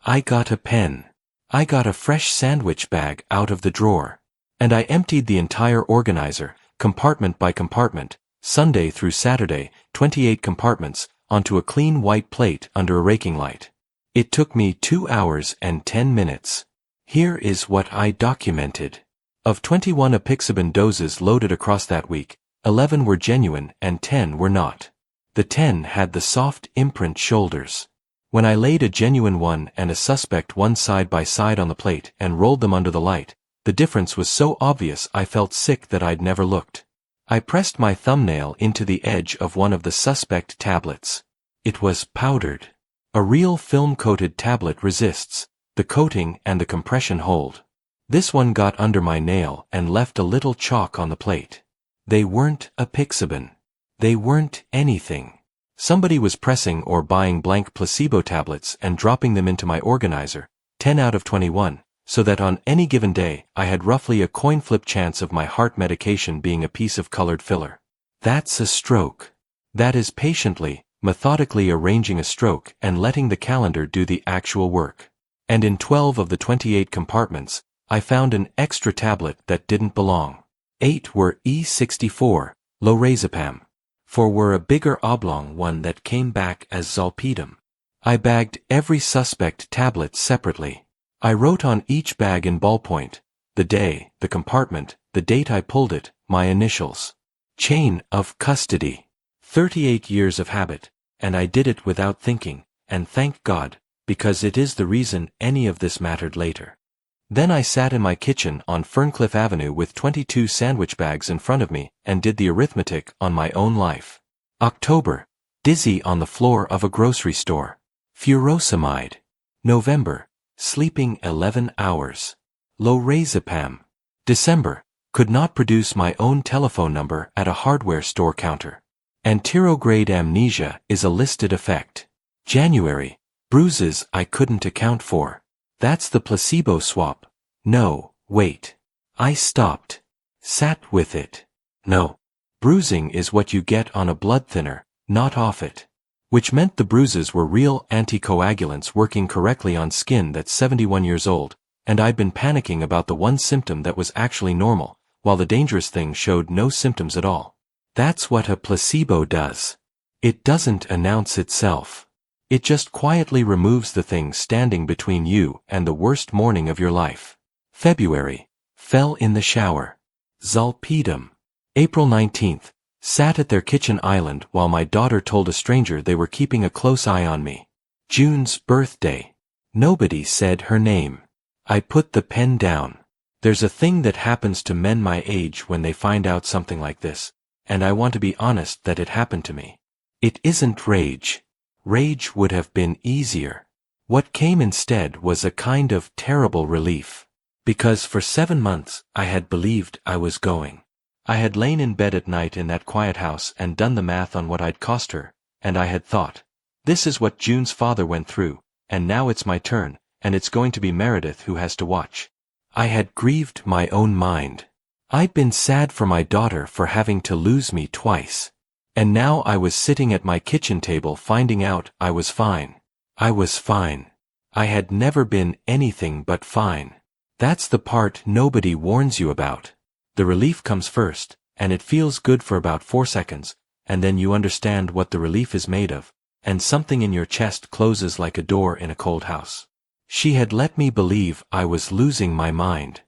I got a pen. I got a fresh sandwich bag out of the drawer. And I emptied the entire organizer, compartment by compartment, Sunday through Saturday, 28 compartments, onto a clean white plate under a raking light. It took me 2 hours and 10 minutes. Here is what I documented. Of 21 apixaban doses loaded across that week, 11 were genuine and 10 were not. The 10 had the soft imprint shoulders. When I laid a genuine one and a suspect one side by side on the plate and rolled them under the light, the difference was so obvious I felt sick that I'd never looked. I pressed my thumbnail into the edge of one of the suspect tablets. It was powdered. A real film-coated tablet resists. The coating and the compression hold. This one got under my nail and left a little chalk on the plate. They weren't apixaban. They weren't anything. Somebody was pressing or buying blank placebo tablets and dropping them into my organizer, 10 out of 21, so that on any given day I had roughly a coin flip chance of my heart medication being a piece of colored filler. That's a stroke. That is patiently, methodically arranging a stroke and letting the calendar do the actual work. And in 12 of the 28 compartments, I found an extra tablet that didn't belong. 8 were E64, lorazepam. 4 were a bigger oblong one that came back as zolpidem. I bagged every suspect tablet separately. I wrote on each bag in ballpoint, the day, the compartment, the date I pulled it, my initials. Chain of custody. 38 years of habit, and I did it without thinking, and thank God, because it is the reason any of this mattered later. Then I sat in my kitchen on Ferncliff Avenue with 22 sandwich bags in front of me and did the arithmetic on my own life. October, dizzy on the floor of a grocery store. Furosemide. November, sleeping 11 hours. Lorazepam. December, could not produce my own telephone number at a hardware store counter. Anterograde amnesia is a listed effect. January, bruises I couldn't account for. That's the placebo swap. No, wait. I stopped. Sat with it. No. Bruising is what you get on a blood thinner, not off it. Which meant the bruises were real anticoagulants working correctly on skin that's 71 years old, and I'd been panicking about the one symptom that was actually normal, while the dangerous thing showed no symptoms at all. That's what a placebo does. It doesn't announce itself. It just quietly removes the thing standing between you and the worst morning of your life. February, fell in the shower. Zolpidem. April 19th, sat at their kitchen island while my daughter told a stranger they were keeping a close eye on me. June's birthday. Nobody said her name. I put the pen down. There's a thing that happens to men my age when they find out something like this, and I want to be honest that it happened to me. It isn't rage. Rage would have been easier. What came instead was a kind of terrible relief. Because for 7 months I had believed I was going. I had lain in bed at night in that quiet house and done the math on what I'd cost her, and I had thought, this is what June's father went through, and now it's my turn, and it's going to be Meredith who has to watch. I had grieved my own mind. I'd been sad for my daughter for having to lose me twice. And now I was sitting at my kitchen table finding out I was fine. I was fine. I had never been anything but fine. That's the part nobody warns you about. The relief comes first, and it feels good for about 4 seconds, and then you understand what the relief is made of, and something in your chest closes like a door in a cold house. She had let me believe I was losing my mind.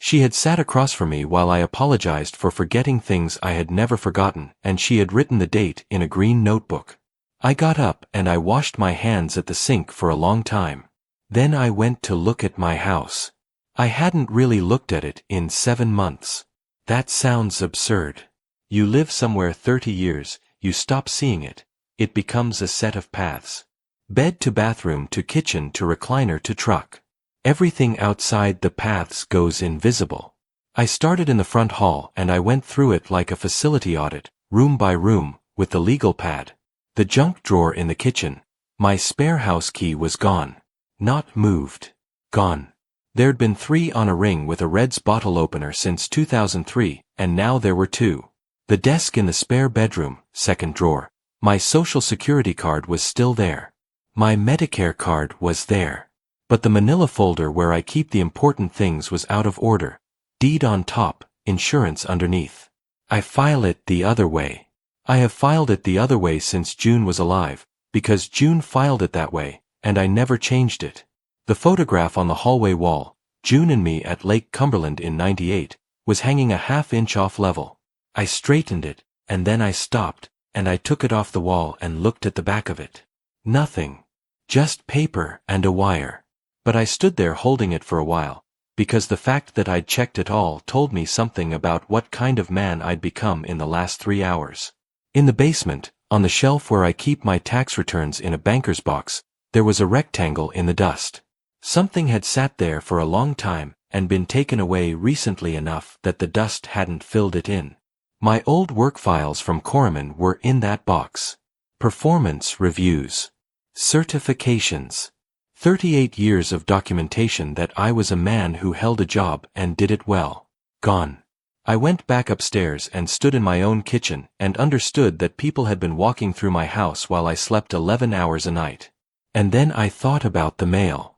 She had sat across from me while I apologized for forgetting things I had never forgotten, and she had written the date in a green notebook. I got up and I washed my hands at the sink for a long time. Then I went to look at my house. I hadn't really looked at it in 7 months. That sounds absurd. You live somewhere 30 years, you stop seeing it. It becomes a set of paths. Bed to bathroom to kitchen to recliner to truck. Everything outside the paths goes invisible. I started in the front hall and I went through it like a facility audit, room by room, with the legal pad. The junk drawer in the kitchen. My spare house key was gone. Not moved. Gone. There'd been 3 on a ring with a Red's bottle opener since 2003, and now there were 2. The desk in the spare bedroom, second drawer. My social security card was still there. My Medicare card was there. But the manila folder where I keep the important things was out of order. Deed on top, insurance underneath. I file it the other way. I have filed it the other way since June was alive, because June filed it that way, and I never changed it. The photograph on the hallway wall, June and me at Lake Cumberland in '98, was hanging a half-inch off level. I straightened it, and then I stopped, and I took it off the wall and looked at the back of it. Nothing. Just paper and a wire. But I stood there holding it for a while, because the fact that I'd checked it all told me something about what kind of man I'd become in the last 3 hours. In the basement, on the shelf where I keep my tax returns in a banker's box, there was a rectangle in the dust. Something had sat there for a long time and been taken away recently enough that the dust hadn't filled it in. My old work files from Corriman were in that box. Performance reviews. Certifications. 38 years of documentation that I was a man who held a job and did it well. Gone. I went back upstairs and stood in my own kitchen and understood that people had been walking through my house while I slept 11 hours a night. And then I thought about the mail.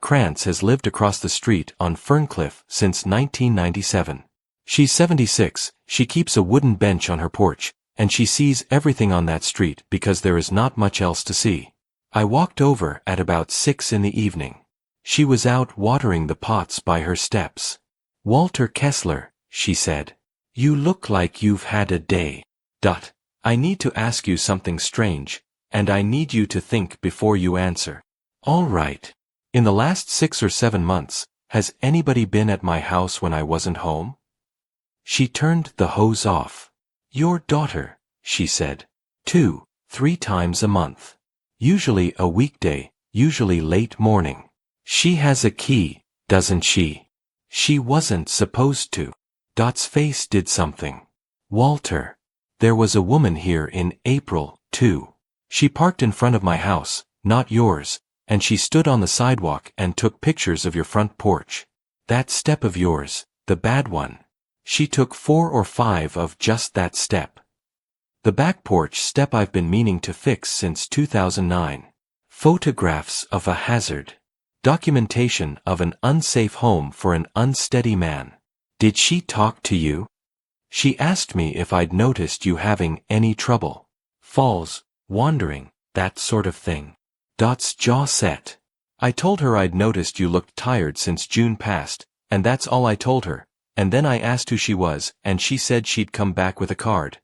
Krantz has lived across the street on Ferncliff since 1997. She's 76, she keeps a wooden bench on her porch, and she sees everything on that street because there is not much else to see. I walked over at about 6 in the evening. She was out watering the pots by her steps. "Walter Kessler," she said. "You look like you've had a day. I need to ask you something strange, and I need you to think before you answer." "All right. In the last 6 or 7 months, has anybody been at my house when I wasn't home?" She turned the hose off. "Your daughter," she said. 2, 3 times a month. Usually a weekday, usually late morning. She has a key, doesn't she? She wasn't supposed to." Dot's face did something. "Walter. There was a woman here in April, too. She parked in front of my house, not yours, and she stood on the sidewalk and took pictures of your front porch. That step of yours, the bad one. She took 4 or 5 of just that step. The back porch step I've been meaning to fix since 2009. Photographs of a hazard. Documentation of an unsafe home for an unsteady man. Did she talk to you? She asked me if I'd noticed you having any trouble. Falls, wandering, that sort of thing." Dot's jaw set. "I told her I'd noticed you looked tired since June passed, and that's all I told her, and then I asked who she was, and she said she'd come back with a card."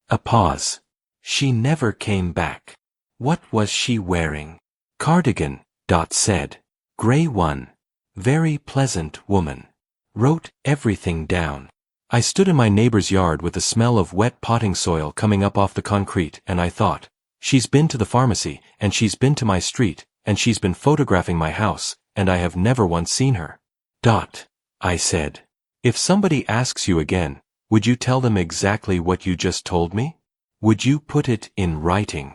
A pause. "She never came back. What was she wearing?" "Cardigan," Dot said. "Gray one. Very pleasant woman. Wrote everything down." I stood in my neighbor's yard with the smell of wet potting soil coming up off the concrete, and I thought, she's been to the pharmacy, and she's been to my street, and she's been photographing my house, and I have never once seen her. "Dot," I said, "if somebody asks you again, would you tell them exactly what you just told me? Would you put it in writing?"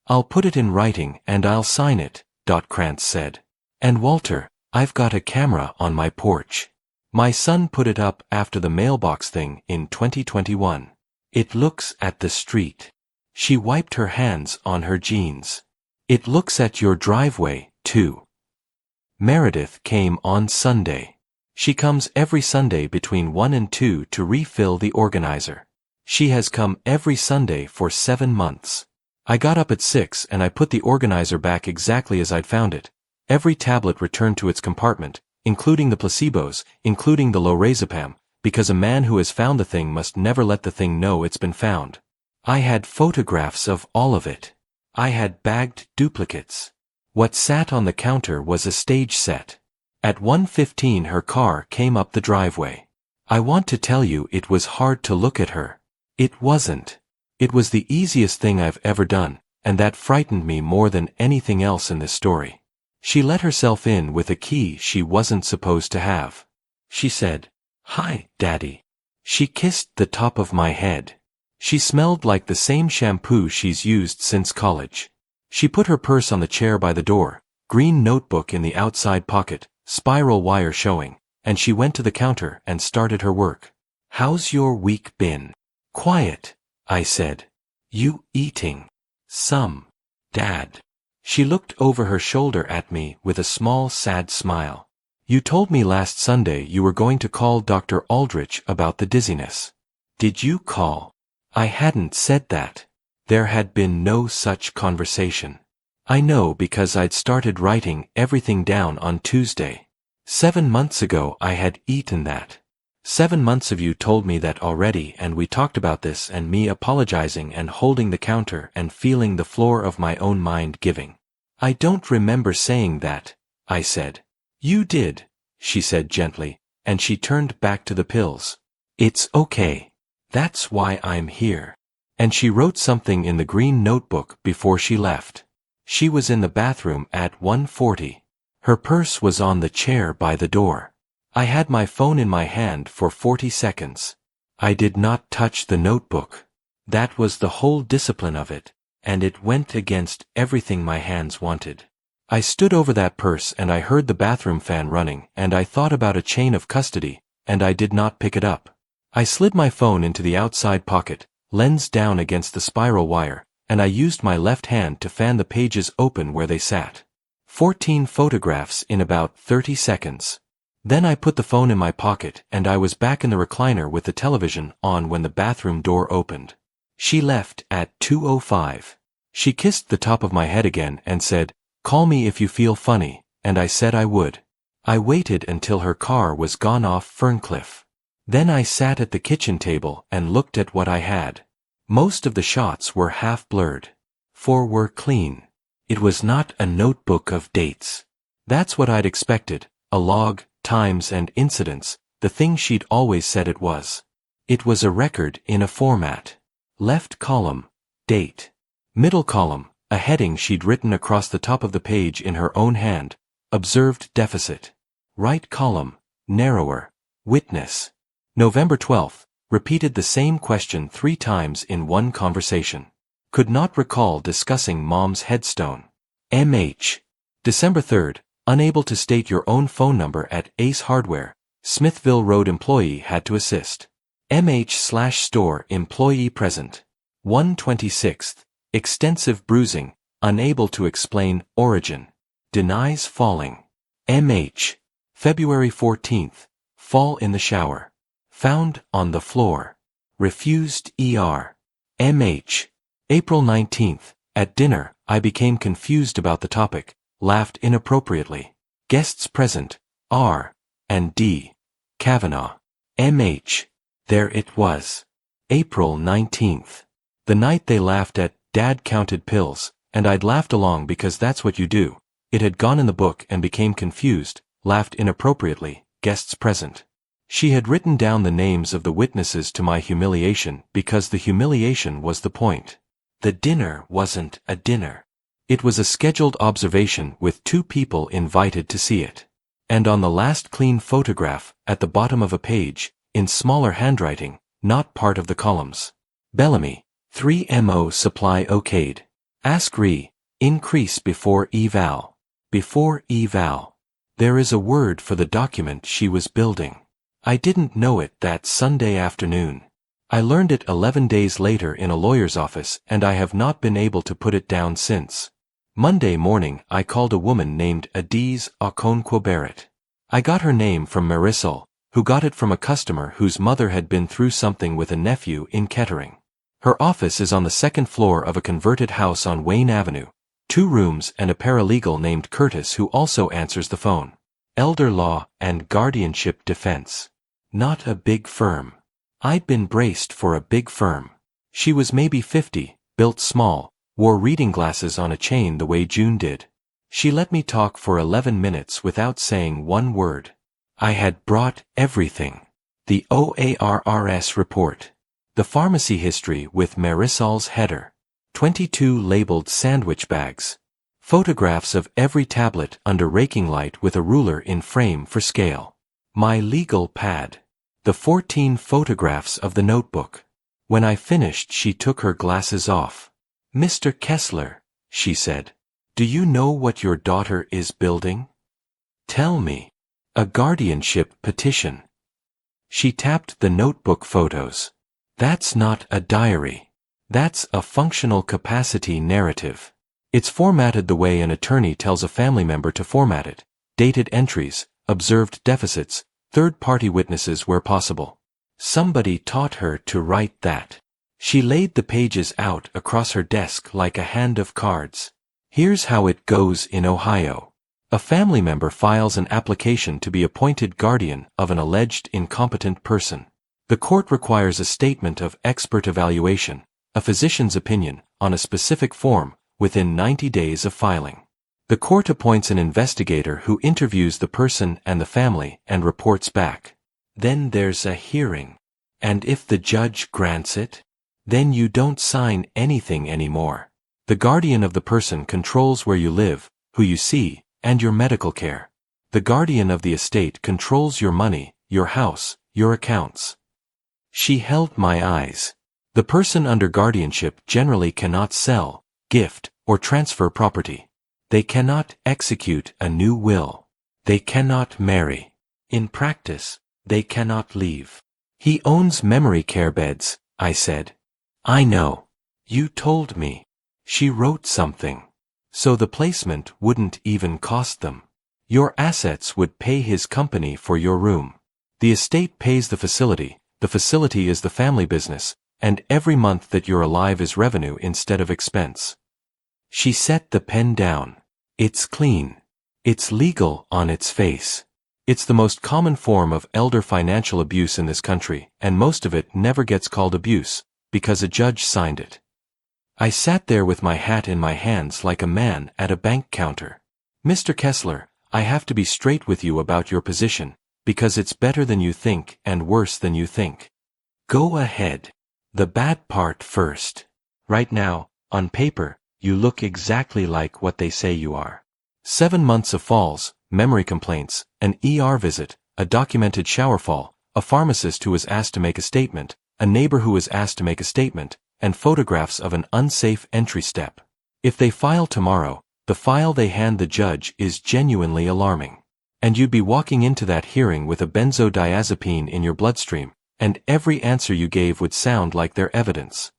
"I'll put it in writing and I'll sign it," Krantz said. "And Walter, I've got a camera on my porch. My son put it up after the mailbox thing in 2021. It looks at the street." She wiped her hands on her jeans. "It looks at your driveway, too." Meredith came on Sunday. She comes every Sunday between 1 and 2 to refill the organizer. She has come every Sunday for 7 months. I got up at 6 and I put the organizer back exactly as I'd found it. Every tablet returned to its compartment, including the placebos, including the lorazepam, because a man who has found the thing must never let the thing know it's been found. I had photographs of all of it. I had bagged duplicates. What sat on the counter was a stage set. At 1:15 her car came up the driveway. I want to tell you it was hard to look at her. It wasn't. It was the easiest thing I've ever done, and that frightened me more than anything else in this story. She let herself in with a key she wasn't supposed to have. She said, "Hi, Daddy." She kissed the top of my head. She smelled like the same shampoo she's used since college. She put her purse on the chair by the door, green notebook in the outside pocket, spiral wire showing, and she went to the counter and started her work. "How's your week been?" "Quiet," I said. "You eating?" "Some, Dad." She looked over her shoulder at me with a small sad smile. "You told me last Sunday you were going to call Dr. Aldrich about the dizziness. Did you call?" I hadn't said that. There had been no such conversation. I know because I'd started writing everything down on Tuesday. 7 months ago I had eaten that. 7 months of you told me that already, and we talked about this, and me apologizing and holding the counter and feeling the floor of my own mind giving. I don't remember saying that, I said. You did, she said gently, and she turned back to the pills. It's okay. That's why I'm here. And she wrote something in the green notebook before she left. She was in the bathroom at 1:40. Her purse was on the chair by the door. I had my phone in my hand for 40 seconds. I did not touch the notebook. That was the whole discipline of it, and it went against everything my hands wanted. I stood over that purse and I heard the bathroom fan running, and I thought about a chain of custody, and I did not pick it up. I slid my phone into the outside pocket, lens down against the spiral wire, and I used my left hand to fan the pages open where they sat. 14 photographs in about 30 seconds. Then I put the phone in my pocket and I was back in the recliner with the television on when the bathroom door opened. She left at 2:05. She kissed the top of my head again and said, "Call me if you feel funny," and I said I would. I waited until her car was gone off Ferncliff. Then I sat at the kitchen table and looked at what I had. Most of the shots were half blurred. 4 were clean. It was not a notebook of dates. That's what I'd expected, a log, times and incidents, the thing she'd always said it was. It was a record in a format. Left column, date. Middle column, a heading she'd written across the top of the page in her own hand, observed deficit. Right column, narrower, witness. November 12th, repeated the same question 3 times in one conversation. Could not recall discussing mom's headstone. MH. December 3rd, unable to state your own phone number at Ace Hardware, Smithville Road employee had to assist. MH/store employee present. 1/26th, extensive bruising, unable to explain origin. Denies falling. MH. February 14th, fall in the shower. Found on the floor. Refused ER. MH. April 19th, at dinner, I became confused about the topic, laughed inappropriately. Guests present, R. and D. Kavanaugh. MH. There it was. April 19th. The night they laughed at, Dad counted pills, and I'd laughed along because that's what you do. It had gone in the book and became confused, laughed inappropriately, guests present. She had written down the names of the witnesses to my humiliation because the humiliation was the point. The dinner wasn't a dinner. It was a scheduled observation with 2 people invited to see it. And on the last clean photograph, at the bottom of a page, in smaller handwriting, not part of the columns. Bellamy, 3MO supply okayed. Ask re, increase before eval. Before eval. There is a word for the document she was building. I didn't know it that Sunday afternoon. I learned it 11 days later in a lawyer's office, and I have not been able to put it down since. Monday morning I called a woman named Adiz Okonkwo-Barrett. I got her name from Marisol, who got it from a customer whose mother had been through something with a nephew in Kettering. Her office is on the 2nd floor of a converted house on Wayne Avenue, 2 rooms and a paralegal named Curtis who also answers the phone. Elder law and guardianship defense. Not a big firm. I'd been braced for a big firm. She was maybe 50, built small, wore reading glasses on a chain the way June did. She let me talk for 11 minutes without saying one word. I had brought everything. The OARRS report. The pharmacy history with Marisol's header. 22 labeled sandwich bags. Photographs of every tablet under raking light with a ruler in frame for scale. My legal pad. The 14 photographs of the notebook. When I finished, she took her glasses off. Mr. Kessler, she said, do you know what your daughter is building? Tell me. A guardianship petition. She tapped the notebook photos. That's not a diary. That's a functional capacity narrative. It's formatted the way an attorney tells a family member to format it. Dated entries, observed deficits, third-party witnesses where possible. Somebody taught her to write that. She laid the pages out across her desk like a hand of cards. Here's how it goes in Ohio. A family member files an application to be appointed guardian of an alleged incompetent person. The court requires a statement of expert evaluation, a physician's opinion, on a specific form, within 90 days of filing. The court appoints an investigator who interviews the person and the family and reports back. Then there's a hearing. And if the judge grants it, then you don't sign anything anymore. The guardian of the person controls where you live, who you see, and your medical care. The guardian of the estate controls your money, your house, your accounts. She held my eyes. The person under guardianship generally cannot sell, gift, or transfer property. They cannot execute a new will. They cannot marry. In practice, they cannot leave. He owns memory care beds, I said. I know. You told me. She wrote something. So the placement wouldn't even cost them. Your assets would pay his company for your room. The estate pays the facility is the family business, and every month that you're alive is revenue instead of expense. She set the pen down. It's clean. It's legal on its face. It's the most common form of elder financial abuse in this country, and most of it never gets called abuse, because a judge signed it. I sat there with my hat in my hands like a man at a bank counter. Mr. Kessler, I have to be straight with you about your position, because it's better than you think and worse than you think. Go ahead. The bad part first. Right now, on paper, you look exactly like what they say you are. 7 months of falls, memory complaints, an ER visit, a documented shower fall, a pharmacist who was asked to make a statement, a neighbor who was asked to make a statement, and photographs of an unsafe entry step. If they file tomorrow, the file they hand the judge is genuinely alarming. And you'd be walking into that hearing with a benzodiazepine in your bloodstream, and every answer you gave would sound like their evidence.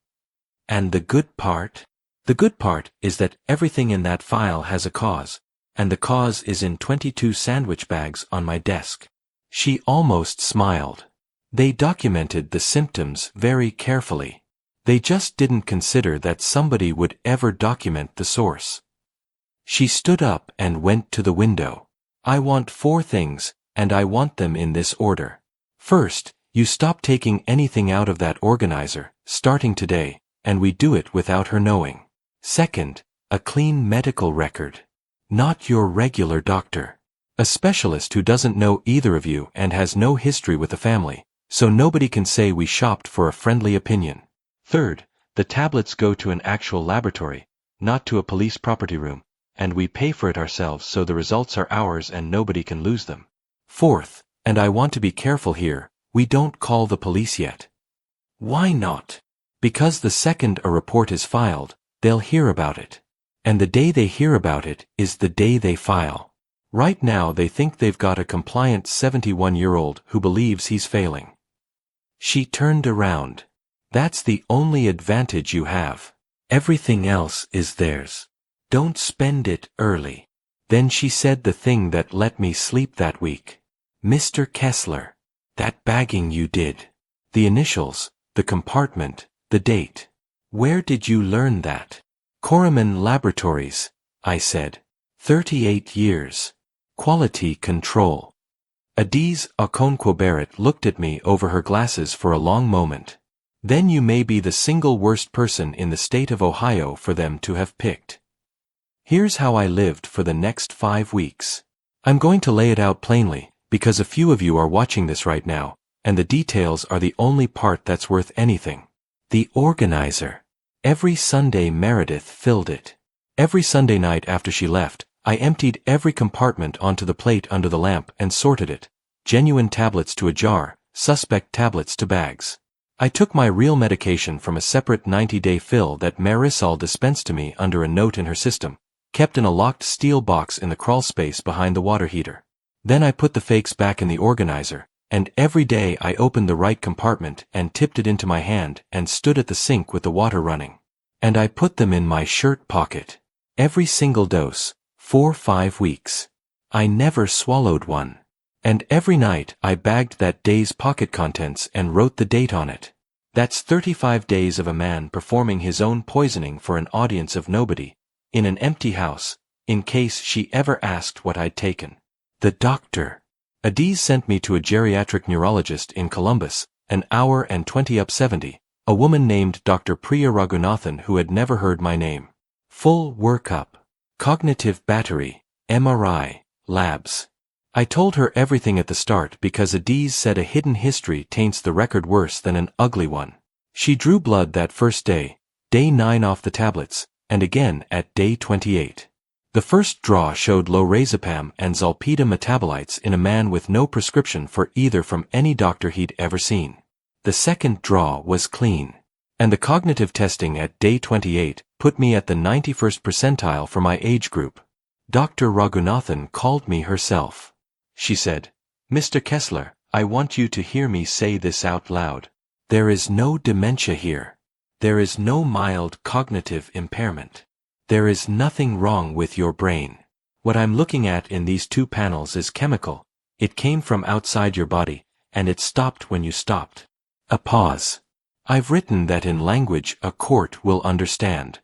And the good part? The good part is that everything in that file has a cause, and the cause is in 22 sandwich bags on my desk. She almost smiled. They documented the symptoms very carefully. They just didn't consider that somebody would ever document the source. She stood up and went to the window. I want 4 things, and I want them in this order. First, you stop taking anything out of that organizer, starting today, and we do it without her knowing. Second, a clean medical record. Not your regular doctor. A specialist who doesn't know either of you and has no history with the family, so nobody can say we shopped for a friendly opinion. Third, the tablets go to an actual laboratory, not to a police property room, and we pay for it ourselves so the results are ours and nobody can lose them. Fourth, and I want to be careful here, we don't call the police yet. Why not? Because the second a report is filed, they'll hear about it. And the day they hear about it is the day they file. Right now they think they've got a compliant 71-year-old who believes he's failing. She turned around. That's the only advantage you have. Everything else is theirs. Don't spend it early. Then she said the thing that let me sleep that week. Mr. Kessler, that bagging you did. The initials, the compartment, the date. Where did you learn that? Corriman Laboratories, I said. 38 years. Quality control. Adiz Okonkwo-Barrett looked at me over her glasses for a long moment. Then you may be the single worst person in the state of Ohio for them to have picked. Here's how I lived for the next 5 weeks. I'm going to lay it out plainly, because a few of you are watching this right now, and the details are the only part that's worth anything. The organizer. Every Sunday Meredith filled it. Every Sunday night after she left, I emptied every compartment onto the plate under the lamp and sorted it. Genuine tablets to a jar, suspect tablets to bags. I took my real medication from a separate 90-day fill that Marisol dispensed to me under a note in her system, kept in a locked steel box in the crawl space behind the water heater. Then I put the fakes back in the organizer, and every day I opened the right compartment and tipped it into my hand and stood at the sink with the water running. And I put them in my shirt pocket. Every single dose, for 5 weeks. I never swallowed one. And every night I bagged that day's pocket contents and wrote the date on it. That's 35 days of a man performing his own poisoning for an audience of nobody, in an empty house, in case she ever asked what I'd taken. The doctor. Adiz sent me to a geriatric neurologist in Columbus, an hour and 20 up 70, a woman named Dr. Priya Raghunathan who had never heard my name. Full workup. Cognitive battery, MRI, labs. I told her everything at the start because Adiz said a hidden history taints the record worse than an ugly one. She drew blood that first day, day 9 off the tablets, and again at day 28. The first draw showed lorazepam and zolpidem metabolites in a man with no prescription for either from any doctor he'd ever seen. The second draw was clean. And the cognitive testing at day 28 put me at the 91st percentile for my age group. Dr. Raghunathan called me herself. She said, "Mr. Kessler, I want you to hear me say this out loud. There is no dementia here. There is no mild cognitive impairment. There is nothing wrong with your brain. What I'm looking at in these 2 panels is chemical. It came from outside your body, and it stopped when you stopped." A pause. I've written that in language a court will understand.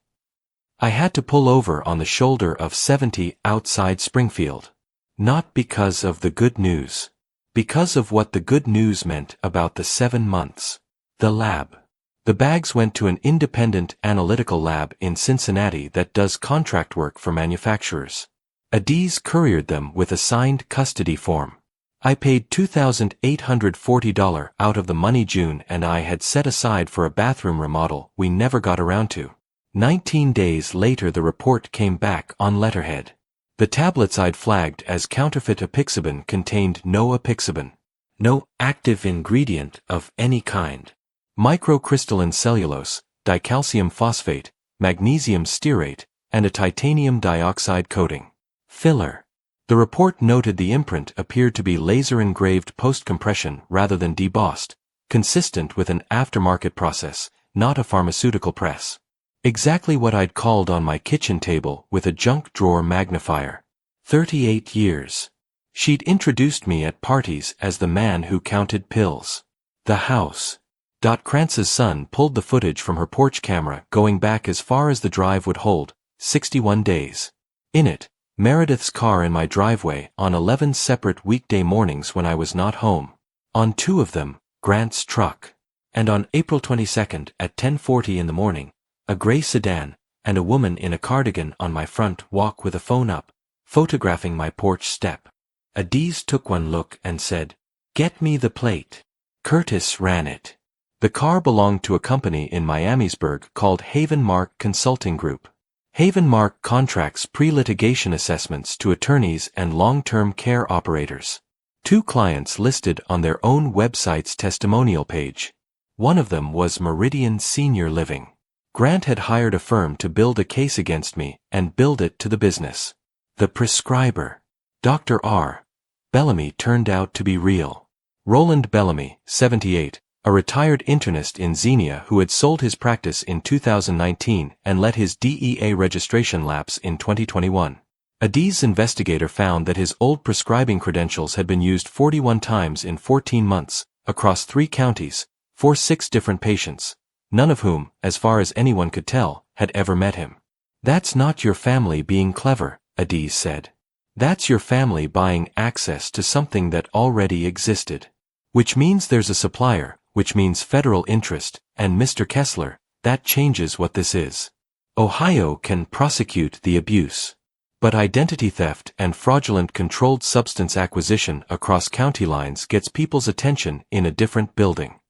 I had to pull over on the shoulder of 70 outside Springfield. Not because of the good news. Because of what the good news meant about the 7 months. The lab. The bags went to an independent analytical lab in Cincinnati that does contract work for manufacturers. Adiz couriered them with a signed custody form. I paid $2,840 out of the money June and I had set aside for a bathroom remodel we never got around to. 19 days later the report came back on letterhead. The tablets I'd flagged as counterfeit apixaban contained no apixaban. No active ingredient of any kind. Microcrystalline cellulose, dicalcium phosphate, magnesium stearate, and a titanium dioxide coating. Filler. The report noted the imprint appeared to be laser-engraved post-compression rather than debossed, consistent with an aftermarket process, not a pharmaceutical press. Exactly what I'd called on my kitchen table with a junk drawer magnifier. 38 years. She'd introduced me at parties as the man who counted pills. The house. Krantz's son pulled the footage from her porch camera going back as far as the drive would hold, 61 days. In it, Meredith's car in my driveway on 11 separate weekday mornings when I was not home. On 2 of them, Grant's truck. And on April 22nd at 10:40 in the morning, a gray sedan, and a woman in a cardigan on my front walk with a phone up, photographing my porch step. Adiz took one look and said, "Get me the plate." Curtis ran it. The car belonged to a company in Miamisburg called Haven Mark Consulting Group. Haven Mark contracts pre-litigation assessments to attorneys and long-term care operators. 2 clients listed on their own website's testimonial page. One of them was Meridian Senior Living. Grant had hired a firm to build a case against me and build it to the business. The prescriber, Dr. R. Bellamy, turned out to be real. Roland Bellamy, 78, a retired internist in Xenia who had sold his practice in 2019 and let his DEA registration lapse in 2021. Adiz's investigator found that his old prescribing credentials had been used 41 times in 14 months, across 3 counties, for 6 different patients, none of whom, as far as anyone could tell, had ever met him. "That's not your family being clever," Adiz said. "That's your family buying access to something that already existed. Which means there's a supplier, which means federal interest, and Mr. Kessler, that changes what this is. Ohio can prosecute the abuse. But identity theft and fraudulent controlled substance acquisition across county lines gets people's attention in a different building."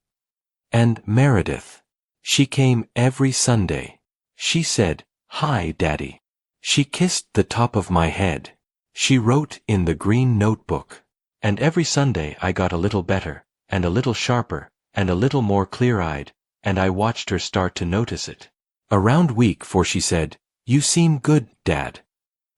And Meredith. She came every Sunday. She said, "Hi, Daddy." She kissed the top of my head. She wrote in the green notebook. And every Sunday I got a little better, and a little sharper, and a little more clear-eyed, and I watched her start to notice it. Around week 4 she said, "You seem good, Dad."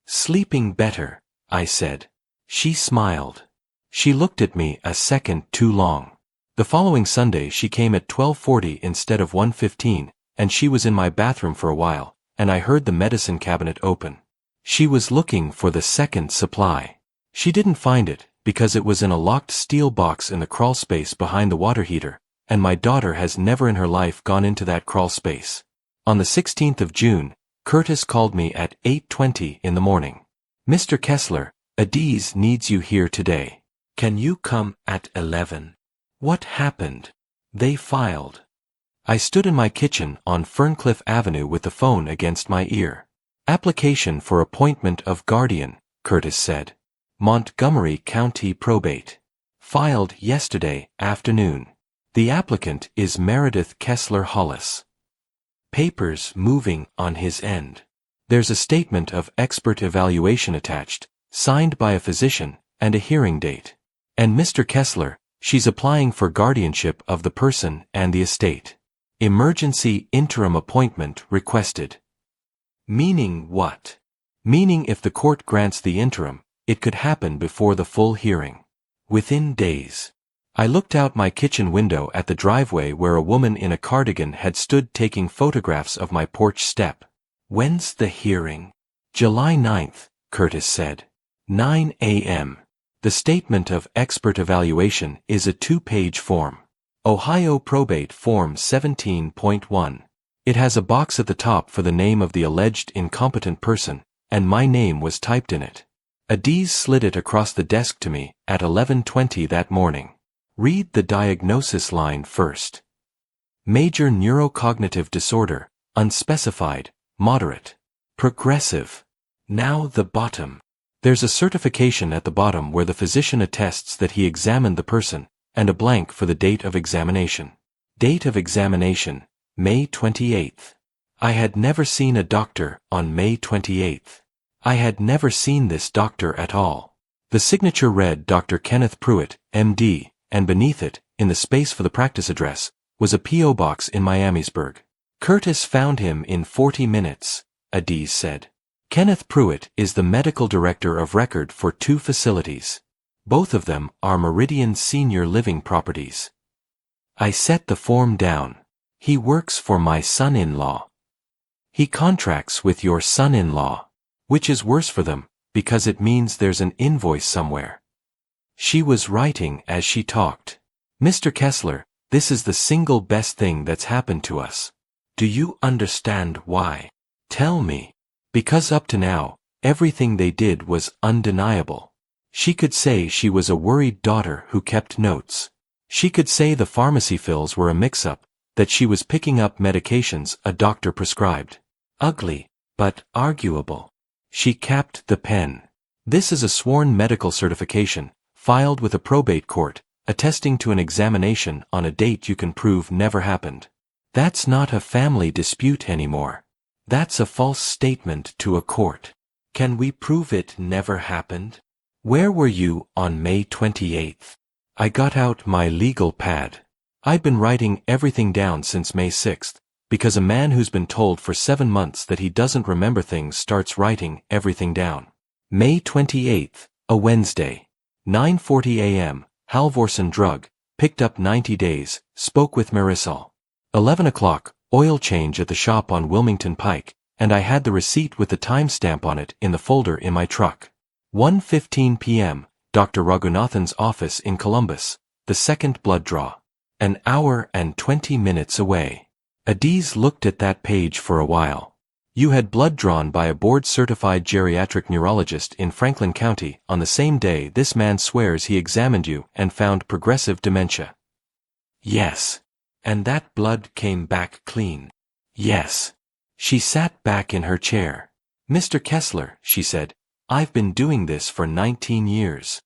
"Sleeping better," I said. She smiled. She looked at me a second too long. The following Sunday she came at 12:40 instead of 1:15, and she was in my bathroom for a while, and I heard the medicine cabinet open. She was looking for the second supply. She didn't find it, because it was in a locked steel box in the crawl space behind the water heater, and my daughter has never in her life gone into that crawl space. On the 16th of June, Curtis called me at 8:20 in the morning. Mr. Kessler, Adiz needs you here today. Can you come at 11? What happened? They filed. I stood in my kitchen on Ferncliff Avenue with the phone against my ear. Application for appointment of guardian, Curtis said. Montgomery County Probate. Filed yesterday afternoon. The applicant is Meredith Kessler Hollis. Papers moving on his end. There's a statement of expert evaluation attached, signed by a physician, and a hearing date. And Mr. Kessler, she's applying for guardianship of the person and the estate. Emergency interim appointment requested. Meaning what? Meaning if the court grants the interim, it could happen before the full hearing. Within days. I looked out my kitchen window at the driveway where a woman in a cardigan had stood taking photographs of my porch step. When's the hearing? July 9th, Curtis said. 9 a.m. The statement of expert evaluation is a 2-page form. Ohio Probate Form 17.1. It has a box at the top for the name of the alleged incompetent person, and my name was typed in it. Adiz slid it across the desk to me at 11:20 that morning. Read the diagnosis line first. Major neurocognitive disorder, unspecified, moderate, progressive. Now the bottom. There's a certification at the bottom where the physician attests that he examined the person, and a blank for the date of examination. Date of examination, May 28th. I had never seen a doctor on May 28th. I had never seen this doctor at all. The signature read Dr. Kenneth Pruitt, M.D., and beneath it, in the space for the practice address, was a P.O. box in Miamisburg. Curtis found him in 40 minutes, Adiz said. Kenneth Pruitt is the medical director of record for 2 facilities. Both of them are Meridian Senior Living properties. I set the form down. He works for my son-in-law. He contracts with your son-in-law. Which is worse for them, because it means there's an invoice somewhere. She was writing as she talked. Mr. Kessler, this is the single best thing that's happened to us. Do you understand why? Tell me. Because up to now, everything they did was undeniable. She could say she was a worried daughter who kept notes. She could say the pharmacy fills were a mix-up, that she was picking up medications a doctor prescribed. Ugly, but arguable. She capped the pen. This is a sworn medical certification, filed with a probate court, attesting to an examination on a date you can prove never happened. That's not a family dispute anymore. That's a false statement to a court. Can we prove it never happened? Where were you on May 28th? I got out my legal pad. I'd been writing everything down since May 6th. Because a man who's been told for 7 months that he doesn't remember things starts writing everything down. May 28th, a Wednesday. 9:40 a.m., Halvorsen Drug, picked up 90 days, spoke with Marisol. 11 o'clock, oil change at the shop on Wilmington Pike, and I had the receipt with the timestamp on it in the folder in my truck. 1:15 p.m., Dr. Raghunathan's office in Columbus, the second blood draw. An hour and 20 minutes away. Adiz looked at that page for a while. You had blood drawn by a board-certified geriatric neurologist in Franklin County on the same day this man swears he examined you and found progressive dementia. Yes. And that blood came back clean. Yes. She sat back in her chair. Mr. Kessler, she said, I've been doing this for 19 years.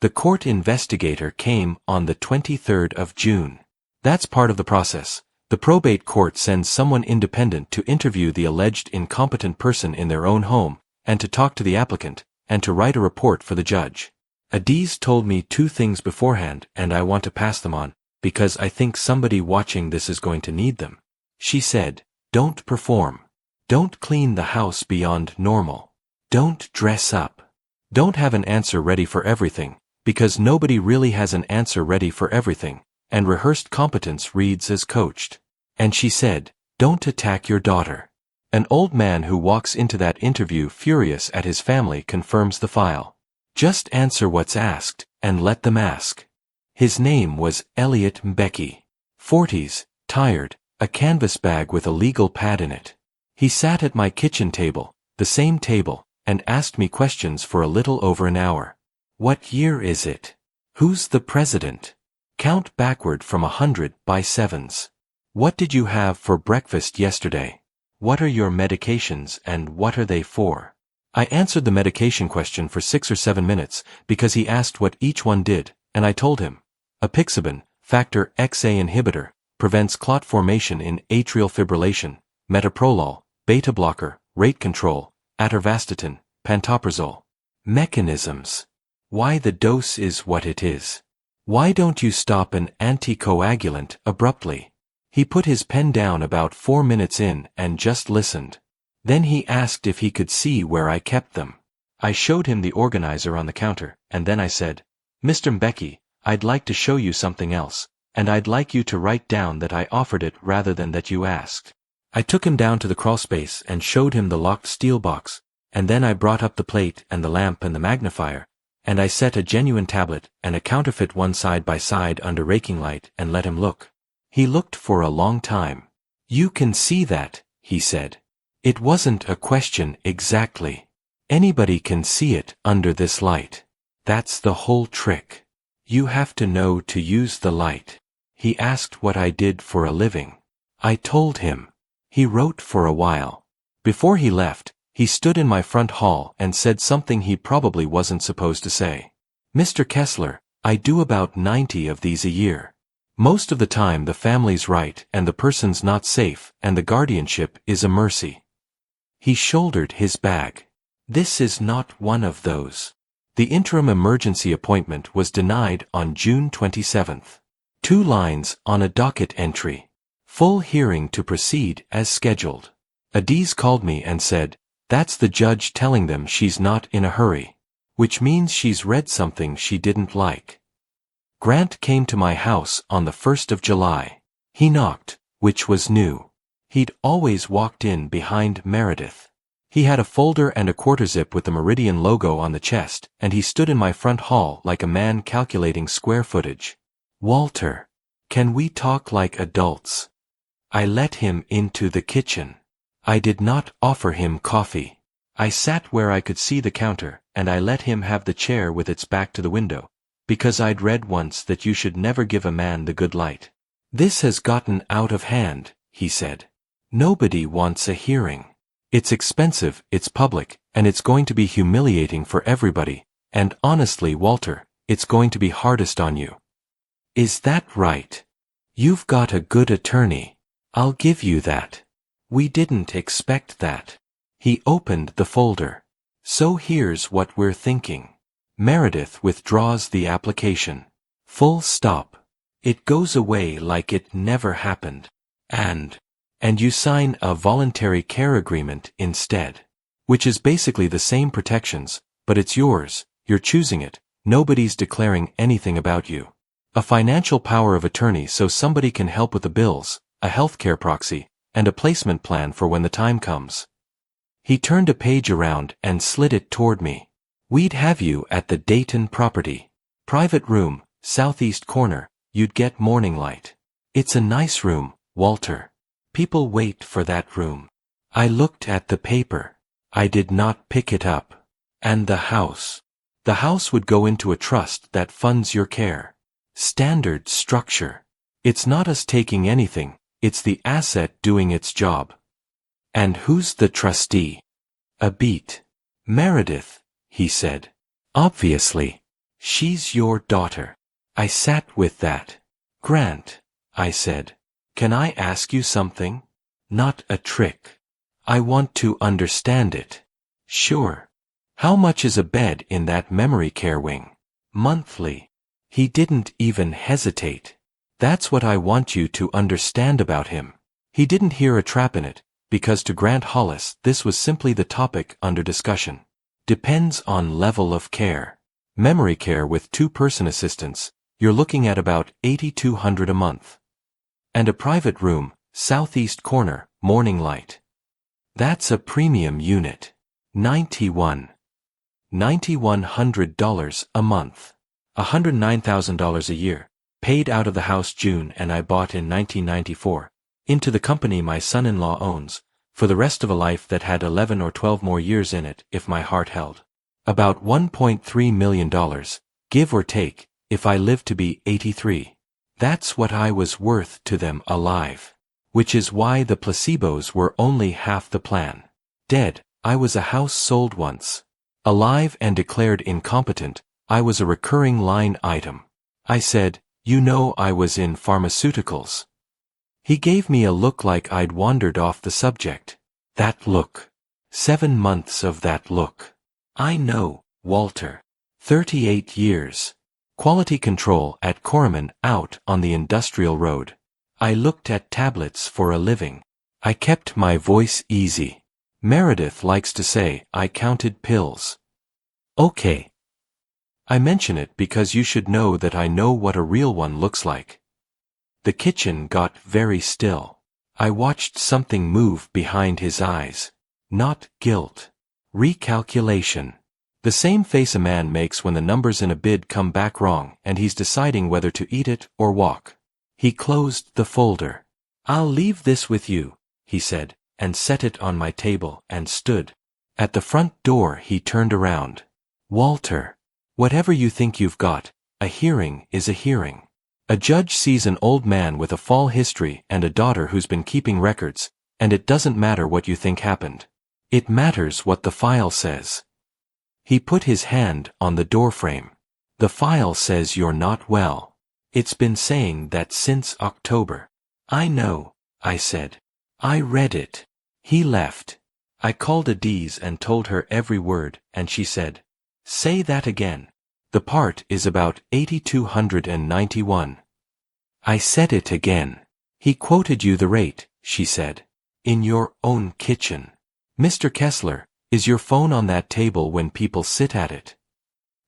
The court investigator came on the 23rd of June. That's part of the process. The probate court sends someone independent to interview the alleged incompetent person in their own home, and to talk to the applicant, and to write a report for the judge. Adiz told me 2 things beforehand, and I want to pass them on, because I think somebody watching this is going to need them. She said, don't perform. Don't clean the house beyond normal. Don't dress up. Don't have an answer ready for everything, because nobody really has an answer ready for everything. And rehearsed competence reads as coached. And she said, don't attack your daughter. An old man who walks into that interview furious at his family confirms the file. Just answer what's asked, and let them ask. His name was Elliot Mbeki. 40s, tired, a canvas bag with a legal pad in it. He sat at my kitchen table, the same table, and asked me questions for a little over an hour. What year is it? Who's the president? Count backward from 100 by sevens. What did you have for breakfast yesterday? What are your medications and what are they for? I answered the medication question for 6 or 7 minutes because he asked what each one did, and I told him. Apixaban, factor XA inhibitor, prevents clot formation in atrial fibrillation. Metoprolol, beta blocker, rate control. Atorvastatin, pantoprazole. Mechanisms. Why the dose is what it is. Why don't you stop an anticoagulant abruptly? He put his pen down about 4 minutes in and just listened. Then he asked if he could see where I kept them. I showed him the organizer on the counter, and then I said, Mr. Mbeki, I'd like to show you something else, and I'd like you to write down that I offered it rather than that you asked. I took him down to the crawlspace and showed him the locked steel box, and then I brought up the plate and the lamp and the magnifier, and I set a genuine tablet and a counterfeit one side by side under raking light and let him look. He looked for a long time. You can see that, he said. It wasn't a question exactly. Anybody can see it under this light. That's the whole trick. You have to know to use the light. He asked what I did for a living. I told him. He wrote for a while. Before he left, he stood in my front hall and said something he probably wasn't supposed to say. Mr. Kessler, I do about 90 of these a year. Most of the time the family's right and the person's not safe and the guardianship is a mercy. He shouldered his bag. This is not one of those. The interim emergency appointment was denied on June 27th. 2 lines on a docket entry. Full hearing to proceed as scheduled. Adiz called me and said, that's the judge telling them she's not in a hurry. Which means she's read something she didn't like. Grant came to my house on the 1st of July. He knocked, which was new. He'd always walked in behind Meredith. He had a folder and a quarter zip with the Meridian logo on the chest, and he stood in my front hall like a man calculating square footage. Walter, can we talk like adults? I let him into the kitchen. I did not offer him coffee. I sat where I could see the counter, and I let him have the chair with its back to the window, because I'd read once that you should never give a man the good light. This has gotten out of hand, he said. Nobody wants a hearing. It's expensive, it's public, and it's going to be humiliating for everybody, and honestly, Walter, it's going to be hardest on you. Is that right? You've got a good attorney. I'll give you that. We didn't expect that. He opened the folder. So here's what we're thinking. Meredith withdraws the application. Full stop. It goes away like it never happened. And you sign a voluntary care agreement instead. Which is basically the same protections, but it's yours, you're choosing it, nobody's declaring anything about you. A financial power of attorney so somebody can help with the bills, a healthcare proxy, and a placement plan for when the time comes. He turned a page around and slid it toward me. We'd have you at the Dayton property. Private room, southeast corner, you'd get morning light. It's a nice room, Walter. People wait for that room. I looked at the paper. I did not pick it up. And the house. The house would go into a trust that funds your care. Standard structure. It's not us taking anything, it's the asset doing its job. And who's the trustee? A beat. Meredith, he said. Obviously. She's your daughter. I sat with that. Grant, I said. Can I ask you something? Not a trick. I want to understand it. Sure. How much is a bed in that memory care wing? Monthly. He didn't even hesitate. That's what I want you to understand about him. He didn't hear a trap in it, because to Grant Hollis this was simply the topic under discussion. Depends on level of care. Memory care with 2-person assistants, you're looking at about $8,200 a month. And a private room, southeast corner, morning light. That's a premium unit. $9,100 a month. $109,000 a year. Paid out of the house June and I bought in 1994. Into the company my son-in-law owns. for the rest of a life that had 11 or 12 more years in it if my heart held. About $1.3 million, give or take, if I lived to be 83. That's what I was worth to them alive. Which is why the placebos were only half the plan. Dead, I was a house sold once. Alive and declared incompetent, I was a recurring line item. I said, you know I was in pharmaceuticals. He gave me a look like I'd wandered off the subject. That look. 7 months of that look. I know, Walter. 38 years. Quality control at Corriman out on the industrial road. I looked at tablets for a living. I kept my voice easy. Meredith likes to say I counted pills. Okay. I mention it because you should know that I know what a real one looks like. The kitchen got very still. I watched something move behind his eyes. Not guilt. Recalculation. The same face a man makes when the numbers in a bid come back wrong and he's deciding whether to eat it or walk. He closed the folder. I'll leave this with you, he said, and set it on my table and stood. At the front door he turned around. Walter, whatever you think you've got, a hearing is a hearing. A judge sees an old man with a fall history and a daughter who's been keeping records, and it doesn't matter what you think happened. It matters what the file says. He put his hand on the doorframe. The file says you're not well. It's been saying that since October. I know, I said. I read it. He left. I called Adiz and told her every word, and she said, say that again. The part is about 8,291. I said it again. He quoted you the rate, she said. In your own kitchen. Mr. Kessler, is your phone on that table when people sit at it?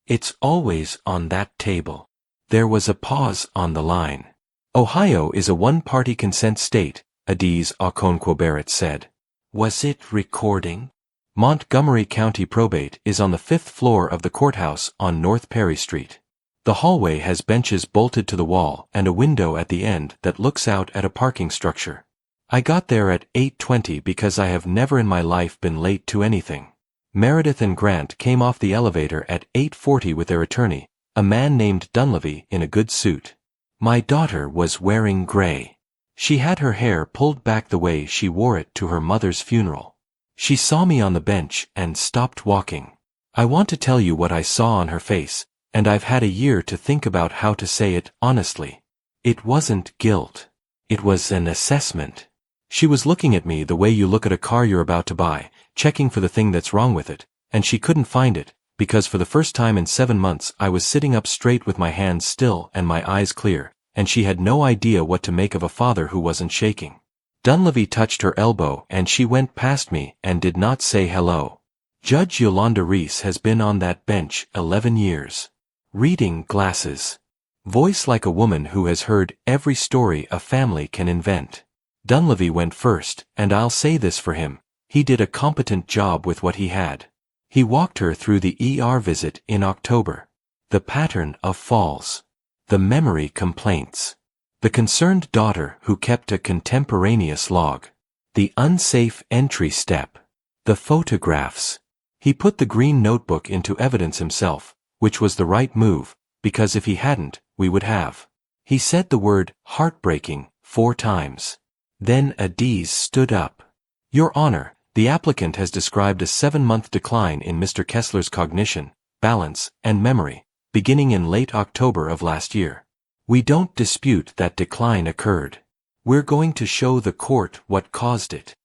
It's always on that table. There was a pause on the line. Ohio is a one-party consent state, Adiz Okonkwo-Barrett said. Was it recording? Montgomery County Probate is on the 5th floor of the courthouse on North Perry Street. The hallway has benches bolted to the wall and a window at the end that looks out at a parking structure. I got there at 8:20 because I have never in my life been late to anything. Meredith and Grant came off the elevator at 8:40 with their attorney, a man named Dunleavy in a good suit. My daughter was wearing gray. She had her hair pulled back the way she wore it to her mother's funeral. She saw me on the bench and stopped walking. I want to tell you what I saw on her face, and I've had a year to think about how to say it honestly. It wasn't guilt. It was an assessment. She was looking at me the way you look at a car you're about to buy, checking for the thing that's wrong with it, and she couldn't find it, because for the first time in 7 months I was sitting up straight with my hands still and my eyes clear, and she had no idea what to make of a father who wasn't shaking. Dunleavy touched her elbow and she went past me and did not say hello. Judge Yolanda Reese has been on that bench 11 years. Reading glasses. Voice like a woman who has heard every story a family can invent. Dunleavy went first, and I'll say this for him, he did a competent job with what he had. He walked her through the ER visit in October. The pattern of falls. The memory complaints. The concerned daughter who kept a contemporaneous log. The unsafe entry step. The photographs. He put the green notebook into evidence himself, which was the right move, because if he hadn't, we would have. He said the word heartbreaking 4 times. Then Adiz stood up. Your Honor, the applicant has described a 7-month decline in Mr. Kessler's cognition, balance, and memory, beginning in late October of last year. We don't dispute that decline occurred. We're going to show the court what caused it.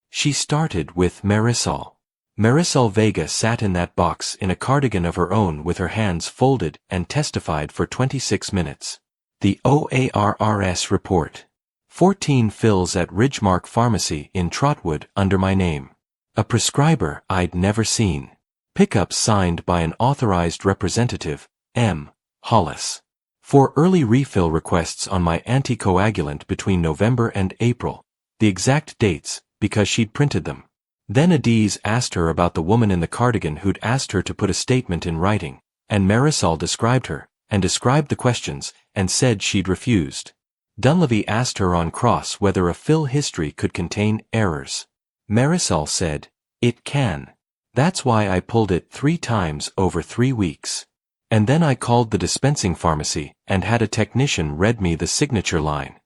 She started with Marisol. Marisol Vega sat in that box in a cardigan of her own with her hands folded and testified for 26 minutes. The OARRS report. 14 fills at Ridgemark Pharmacy in Trotwood under my name. A prescriber I'd never seen. Pickups signed by an authorized representative, M. Hollis. 4 early refill requests on my anticoagulant between November and April. The exact dates, because she'd printed them. Then Adiz asked her about the woman in the cardigan who'd asked her to put a statement in writing, and Marisol described her, and described the questions, and said she'd refused. Dunleavy asked her on cross whether a fill history could contain errors. Marisol said, "It can. That's why I pulled it 3 times over 3 weeks. And then I called the dispensing pharmacy and had a technician read me the signature line."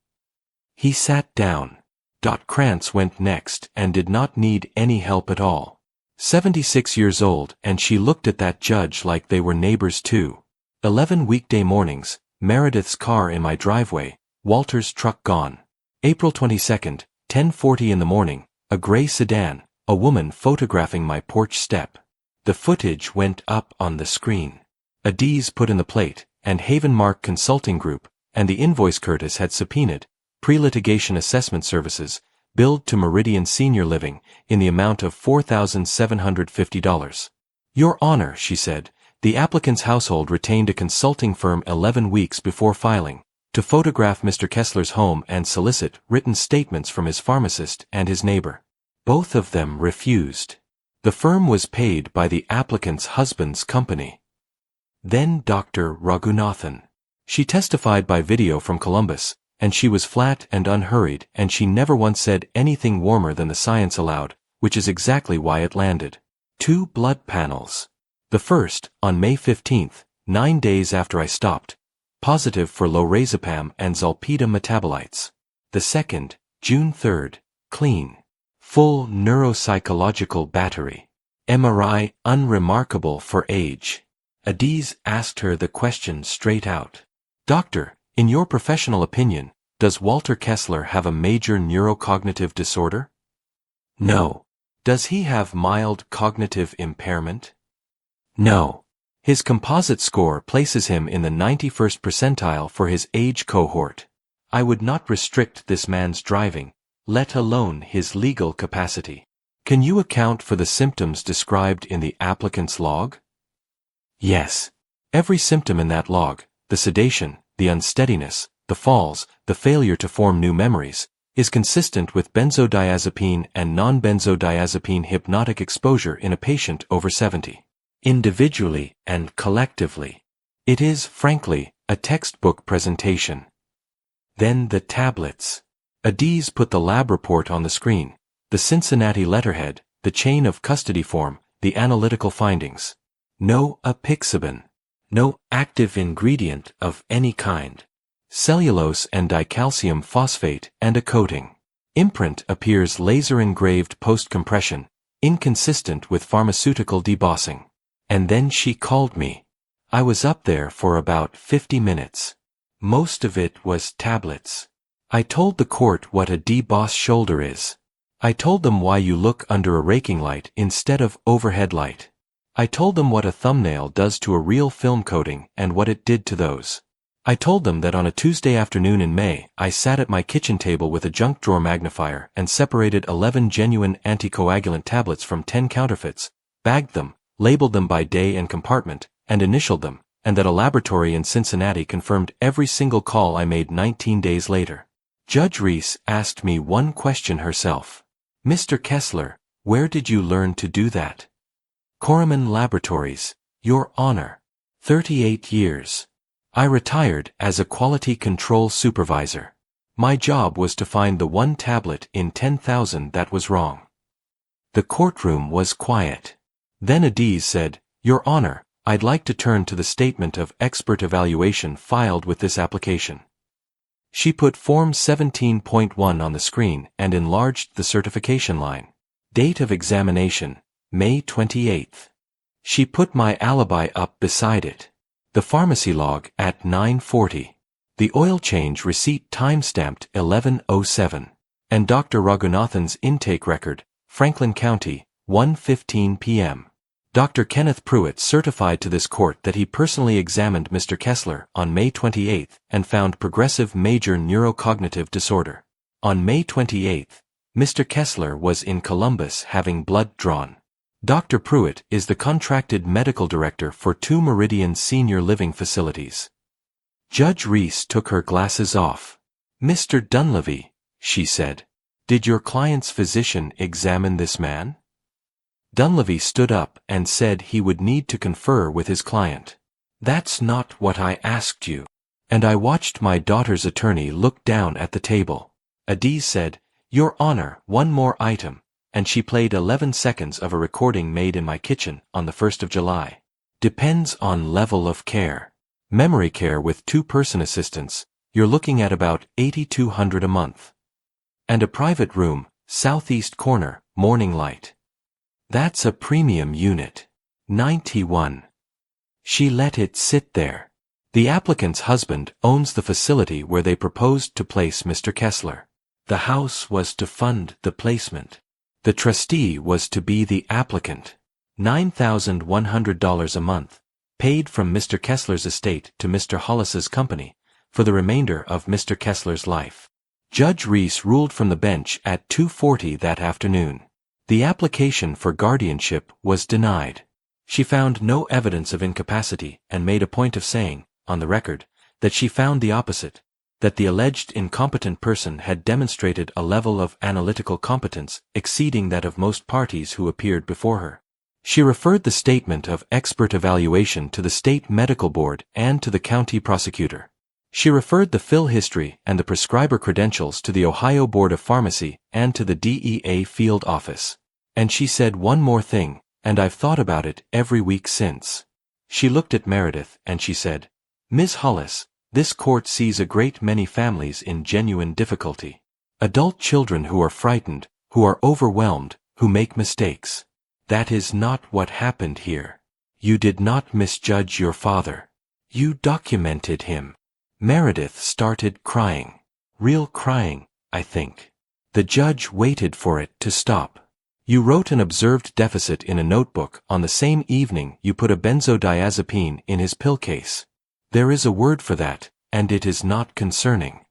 He sat down. Krantz went next and did not need any help at all. 76 years old, and she looked at that judge like they were neighbors too. 11 weekday mornings, Meredith's car in my driveway, Walter's truck gone. April 22nd, 10:40 in the morning, a gray sedan, a woman photographing my porch step. The footage went up on the screen. Adiz put in the plate, and Havenmark Consulting Group, and the invoice Curtis had subpoenaed, pre-litigation assessment services, billed to Meridian Senior Living, in the amount of $4,750. "Your Honor," she said, "the applicant's household retained a consulting firm 11 weeks before filing, to photograph Mr. Kessler's home and solicit written statements from his pharmacist and his neighbor. Both of them refused. The firm was paid by the applicant's husband's company." Then Dr. Raghunathan. She testified by video from Columbus, and she was flat and unhurried, and she never once said anything warmer than the science allowed, which is exactly why it landed. 2 blood panels. The first, on May 15th, 9 days after I stopped, positive for lorazepam and zolpidem metabolites. The second, June 3rd, clean. Full neuropsychological battery. MRI unremarkable for age. Adiz asked her the question straight out. "Doctor, in your professional opinion, does Walter Kessler have a major neurocognitive disorder?" "No." "Does he have mild cognitive impairment?" "No." "His composite score places him in the 91st percentile for his age cohort. I would not restrict this man's driving, let alone his legal capacity. Can you account for the symptoms described in the applicant's log?" "Yes. Every symptom in that log, the sedation, the unsteadiness, the falls, the failure to form new memories, is consistent with benzodiazepine and non-benzodiazepine hypnotic exposure in a patient over 70. Individually and collectively. It is, frankly, a textbook presentation." Then the tablets. Adiz put the lab report on the screen, the Cincinnati letterhead, the chain of custody form, the analytical findings. No apixaban. No active ingredient of any kind. Cellulose and dicalcium phosphate and a coating. Imprint appears laser-engraved post-compression, inconsistent with pharmaceutical debossing. And then she called me. I was up there for about 50 minutes. Most of it was tablets. I told the court what a deboss shoulder is. I told them why you look under a raking light instead of overhead light. I told them what a thumbnail does to a real film coating and what it did to those. I told them that on a Tuesday afternoon in May, I sat at my kitchen table with a junk drawer magnifier and separated 11 genuine anticoagulant tablets from 10 counterfeits, bagged them, labeled them by day and compartment, and initialed them, and that a laboratory in Cincinnati confirmed every single call I made 19 days later. Judge Reese asked me one question herself. "Mr. Kessler, where did you learn to do that?" "Corriman Laboratories, Your Honor. 38 years. I retired as a quality control supervisor. My job was to find the one tablet in 10,000 that was wrong." The courtroom was quiet. Then Adiz said, "Your Honor, I'd like to turn to the statement of expert evaluation filed with this application." She put Form 17.1 on the screen and enlarged the certification line. Date of examination, May 28th. She put my alibi up beside it. The pharmacy log at 9:40. The oil change receipt time-stamped 11:07. And Dr. Raghunathan's intake record, Franklin County, 1:15 p.m. Dr. Kenneth Pruitt certified to this court that he personally examined Mr. Kessler on May 28th and found progressive major neurocognitive disorder. On May 28th, Mr. Kessler was in Columbus having blood drawn. Dr. Pruitt is the contracted medical director for 2 Meridian Senior Living facilities. Judge Reese took her glasses off. "Mr. Dunleavy," she said, "did your client's physician examine this man?" Dunleavy stood up and said he would need to confer with his client. "That's not what I asked you." And I watched my daughter's attorney look down at the table. Adiz said, "Your Honor, one more item," and she played 11 seconds of a recording made in my kitchen on the 1st of July. Depends on level of care. Memory care with 2-person assistants, you're looking at about $8,200 a month. And a private room, southeast corner, morning light. That's a premium unit. 91. She let it sit there. The applicant's husband owns the facility where they proposed to place Mr. Kessler. The house was to fund the placement. The trustee was to be the applicant. $9,100 a month, paid from Mr. Kessler's estate to Mr. Hollis's company, for the remainder of Mr. Kessler's life. Judge Reese ruled from the bench at 2:40 that afternoon. The application for guardianship was denied. She found no evidence of incapacity and made a point of saying, on the record, that she found the opposite, that the alleged incompetent person had demonstrated a level of analytical competence exceeding that of most parties who appeared before her. She referred the statement of expert evaluation to the state medical board and to the county prosecutor. She referred the fill history and the prescriber credentials to the Ohio Board of Pharmacy and to the DEA field office. And she said one more thing, and I've thought about it every week since. She looked at Meredith and she said, "Ms. Hollis, this court sees a great many families in genuine difficulty. Adult children who are frightened, who are overwhelmed, who make mistakes. That is not what happened here. You did not misjudge your father. You documented him." Meredith started crying. Real crying, I think. The judge waited for it to stop. "You wrote an observed deficit in a notebook on the same evening you put a benzodiazepine in his pill case. There is a word for that, and it is not concerning.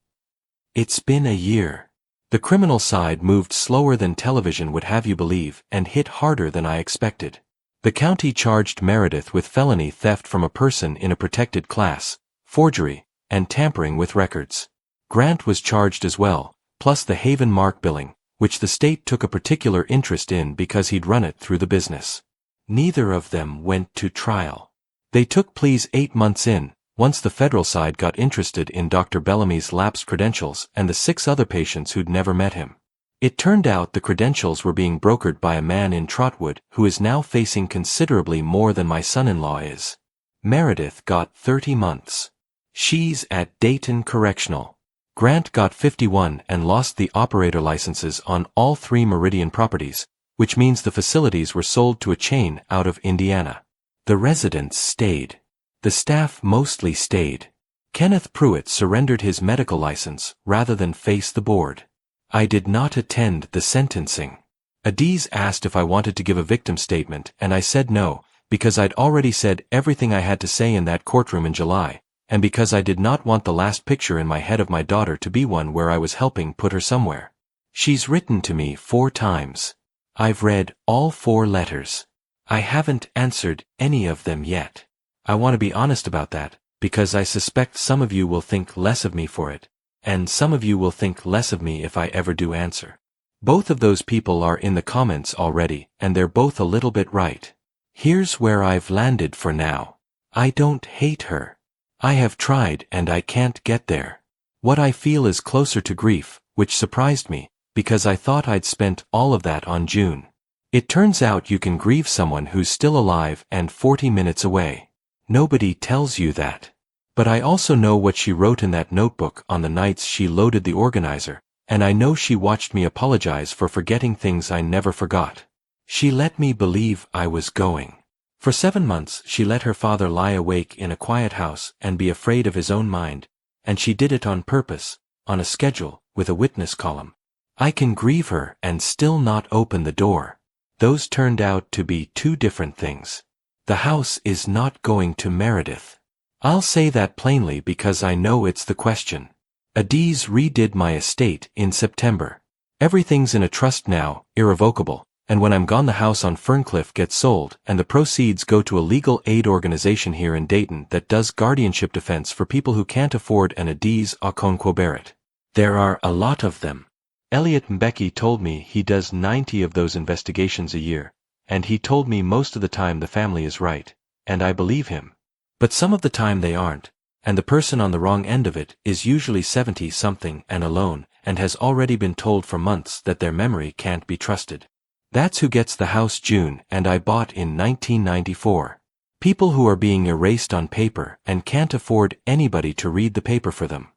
It's been a year." The criminal side moved slower than television would have you believe and hit harder than I expected. The county charged Meredith with felony theft from a person in a protected class, forgery, and tampering with records. Grant was charged as well, plus the Haven Mark billing, which the state took a particular interest in because he'd run it through the business. Neither of them went to trial. They took pleas 8 months in, once the federal side got interested in Dr. Bellamy's lapsed credentials and the 6 other patients who'd never met him. It turned out the credentials were being brokered by a man in Trotwood who is now facing considerably more than my son-in-law is. Meredith got 30 months. She's at Dayton Correctional. Grant got 51 and lost the operator licenses on all 3 Meridian properties, which means the facilities were sold to a chain out of Indiana. The residents stayed. The staff mostly stayed. Kenneth Pruitt surrendered his medical license rather than face the board. I did not attend the sentencing. Adiz asked if I wanted to give a victim statement and I said no, because I'd already said everything I had to say in that courtroom in July, and because I did not want the last picture in my head of my daughter to be one where I was helping put her somewhere. She's written to me 4 times. I've read all 4 letters. I haven't answered any of them yet. I want to be honest about that, because I suspect some of you will think less of me for it, and some of you will think less of me if I ever do answer. Both of those people are in the comments already, and they're both a little bit right. Here's where I've landed for now. I don't hate her. I have tried and I can't get there. What I feel is closer to grief, which surprised me, because I thought I'd spent all of that on June. It turns out you can grieve someone who's still alive and 40 minutes away. Nobody tells you that. But I also know what she wrote in that notebook on the nights she loaded the organizer, and I know she watched me apologize for forgetting things I never forgot. She let me believe I was going. For 7 months she let her father lie awake in a quiet house and be afraid of his own mind, and she did it on purpose, on a schedule, with a witness column. I can grieve her and still not open the door. Those turned out to be 2 different things. The house is not going to Meredith. I'll say that plainly because I know it's the question. Adiz redid my estate in September. Everything's in a trust now, irrevocable, and when I'm gone the house on Ferncliff gets sold and the proceeds go to a legal aid organization here in Dayton that does guardianship defense for people who can't afford an Adiz Okonkwo Barrett. There are a lot of them. Elliot Mbeki told me he does 90 of those investigations a year, and he told me most of the time the family is right, and I believe him. But some of the time they aren't, and the person on the wrong end of it is usually 70-something and alone, and has already been told for months that their memory can't be trusted. That's who gets the house June and I bought in 1994. People who are being erased on paper and can't afford anybody to read the paper for them.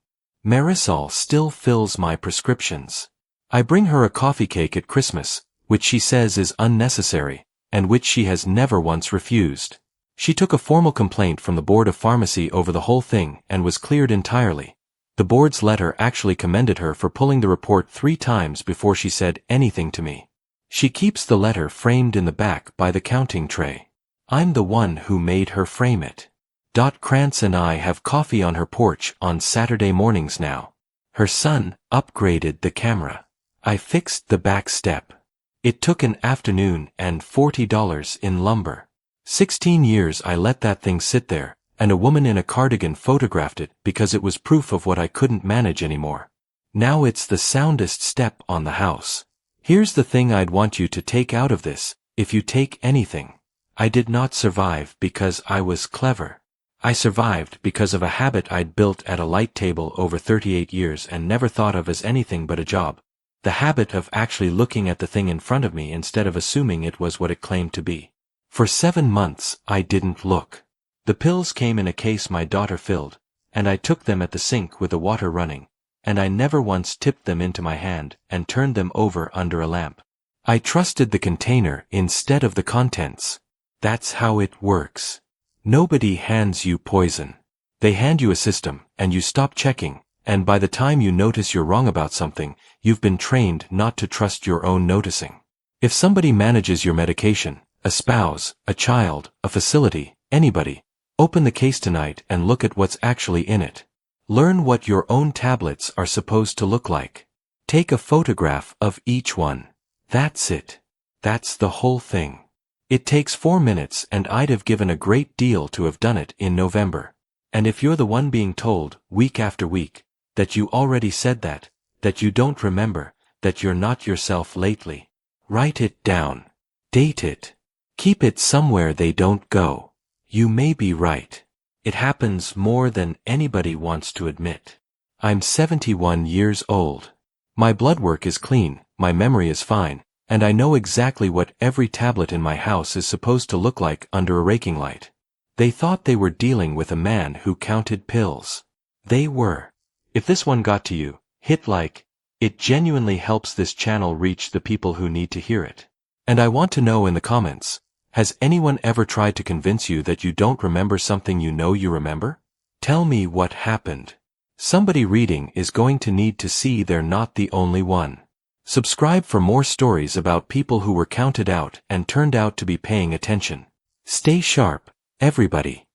Marisol still fills my prescriptions. I bring her a coffee cake at Christmas, which she says is unnecessary, and which she has never once refused. She took a formal complaint from the Board of Pharmacy over the whole thing and was cleared entirely. The board's letter actually commended her for pulling the report 3 times before she said anything to me. She keeps the letter framed in the back by the counting tray. I'm the one who made her frame it. Krantz and I have coffee on her porch on Saturday mornings now. Her son upgraded the camera. I fixed the back step. It took an afternoon and $40 in lumber. 16 years I let that thing sit there, and a woman in a cardigan photographed it because it was proof of what I couldn't manage anymore. Now it's the soundest step on the house. Here's the thing I'd want you to take out of this, if you take anything. I did not survive because I was clever. I survived because of a habit I'd built at a light table over 38 years and never thought of as anything but a job. The habit of actually looking at the thing in front of me instead of assuming it was what it claimed to be. For 7 months, I didn't look. The pills came in a case my daughter filled, and I took them at the sink with the water running, and I never once tipped them into my hand and turned them over under a lamp. I trusted the container instead of the contents. That's how it works. Nobody hands you poison. They hand you a system, and you stop checking, and by the time you notice you're wrong about something, you've been trained not to trust your own noticing. If somebody manages your medication, a spouse, a child, a facility, anybody, open the case tonight and look at what's actually in it. Learn what your own tablets are supposed to look like. Take a photograph of each one. That's it. That's the whole thing. It takes 4 minutes and I'd have given a great deal to have done it in November. And if you're the one being told, week after week, that you already said that you don't remember, that you're not yourself lately, write it down. Date it. Keep it somewhere they don't go. You may be right. It happens more than anybody wants to admit. I'm 71 years old. My blood work is clean, my memory is fine, and I know exactly what every tablet in my house is supposed to look like under a raking light. They thought they were dealing with a man who counted pills. They were. If this one got to you, hit like. It genuinely helps this channel reach the people who need to hear it. And I want to know in the comments, has anyone ever tried to convince you that you don't remember something you know you remember? Tell me what happened. Somebody reading is going to need to see they're not the only one. Subscribe for more stories about people who were counted out and turned out to be paying attention. Stay sharp, everybody.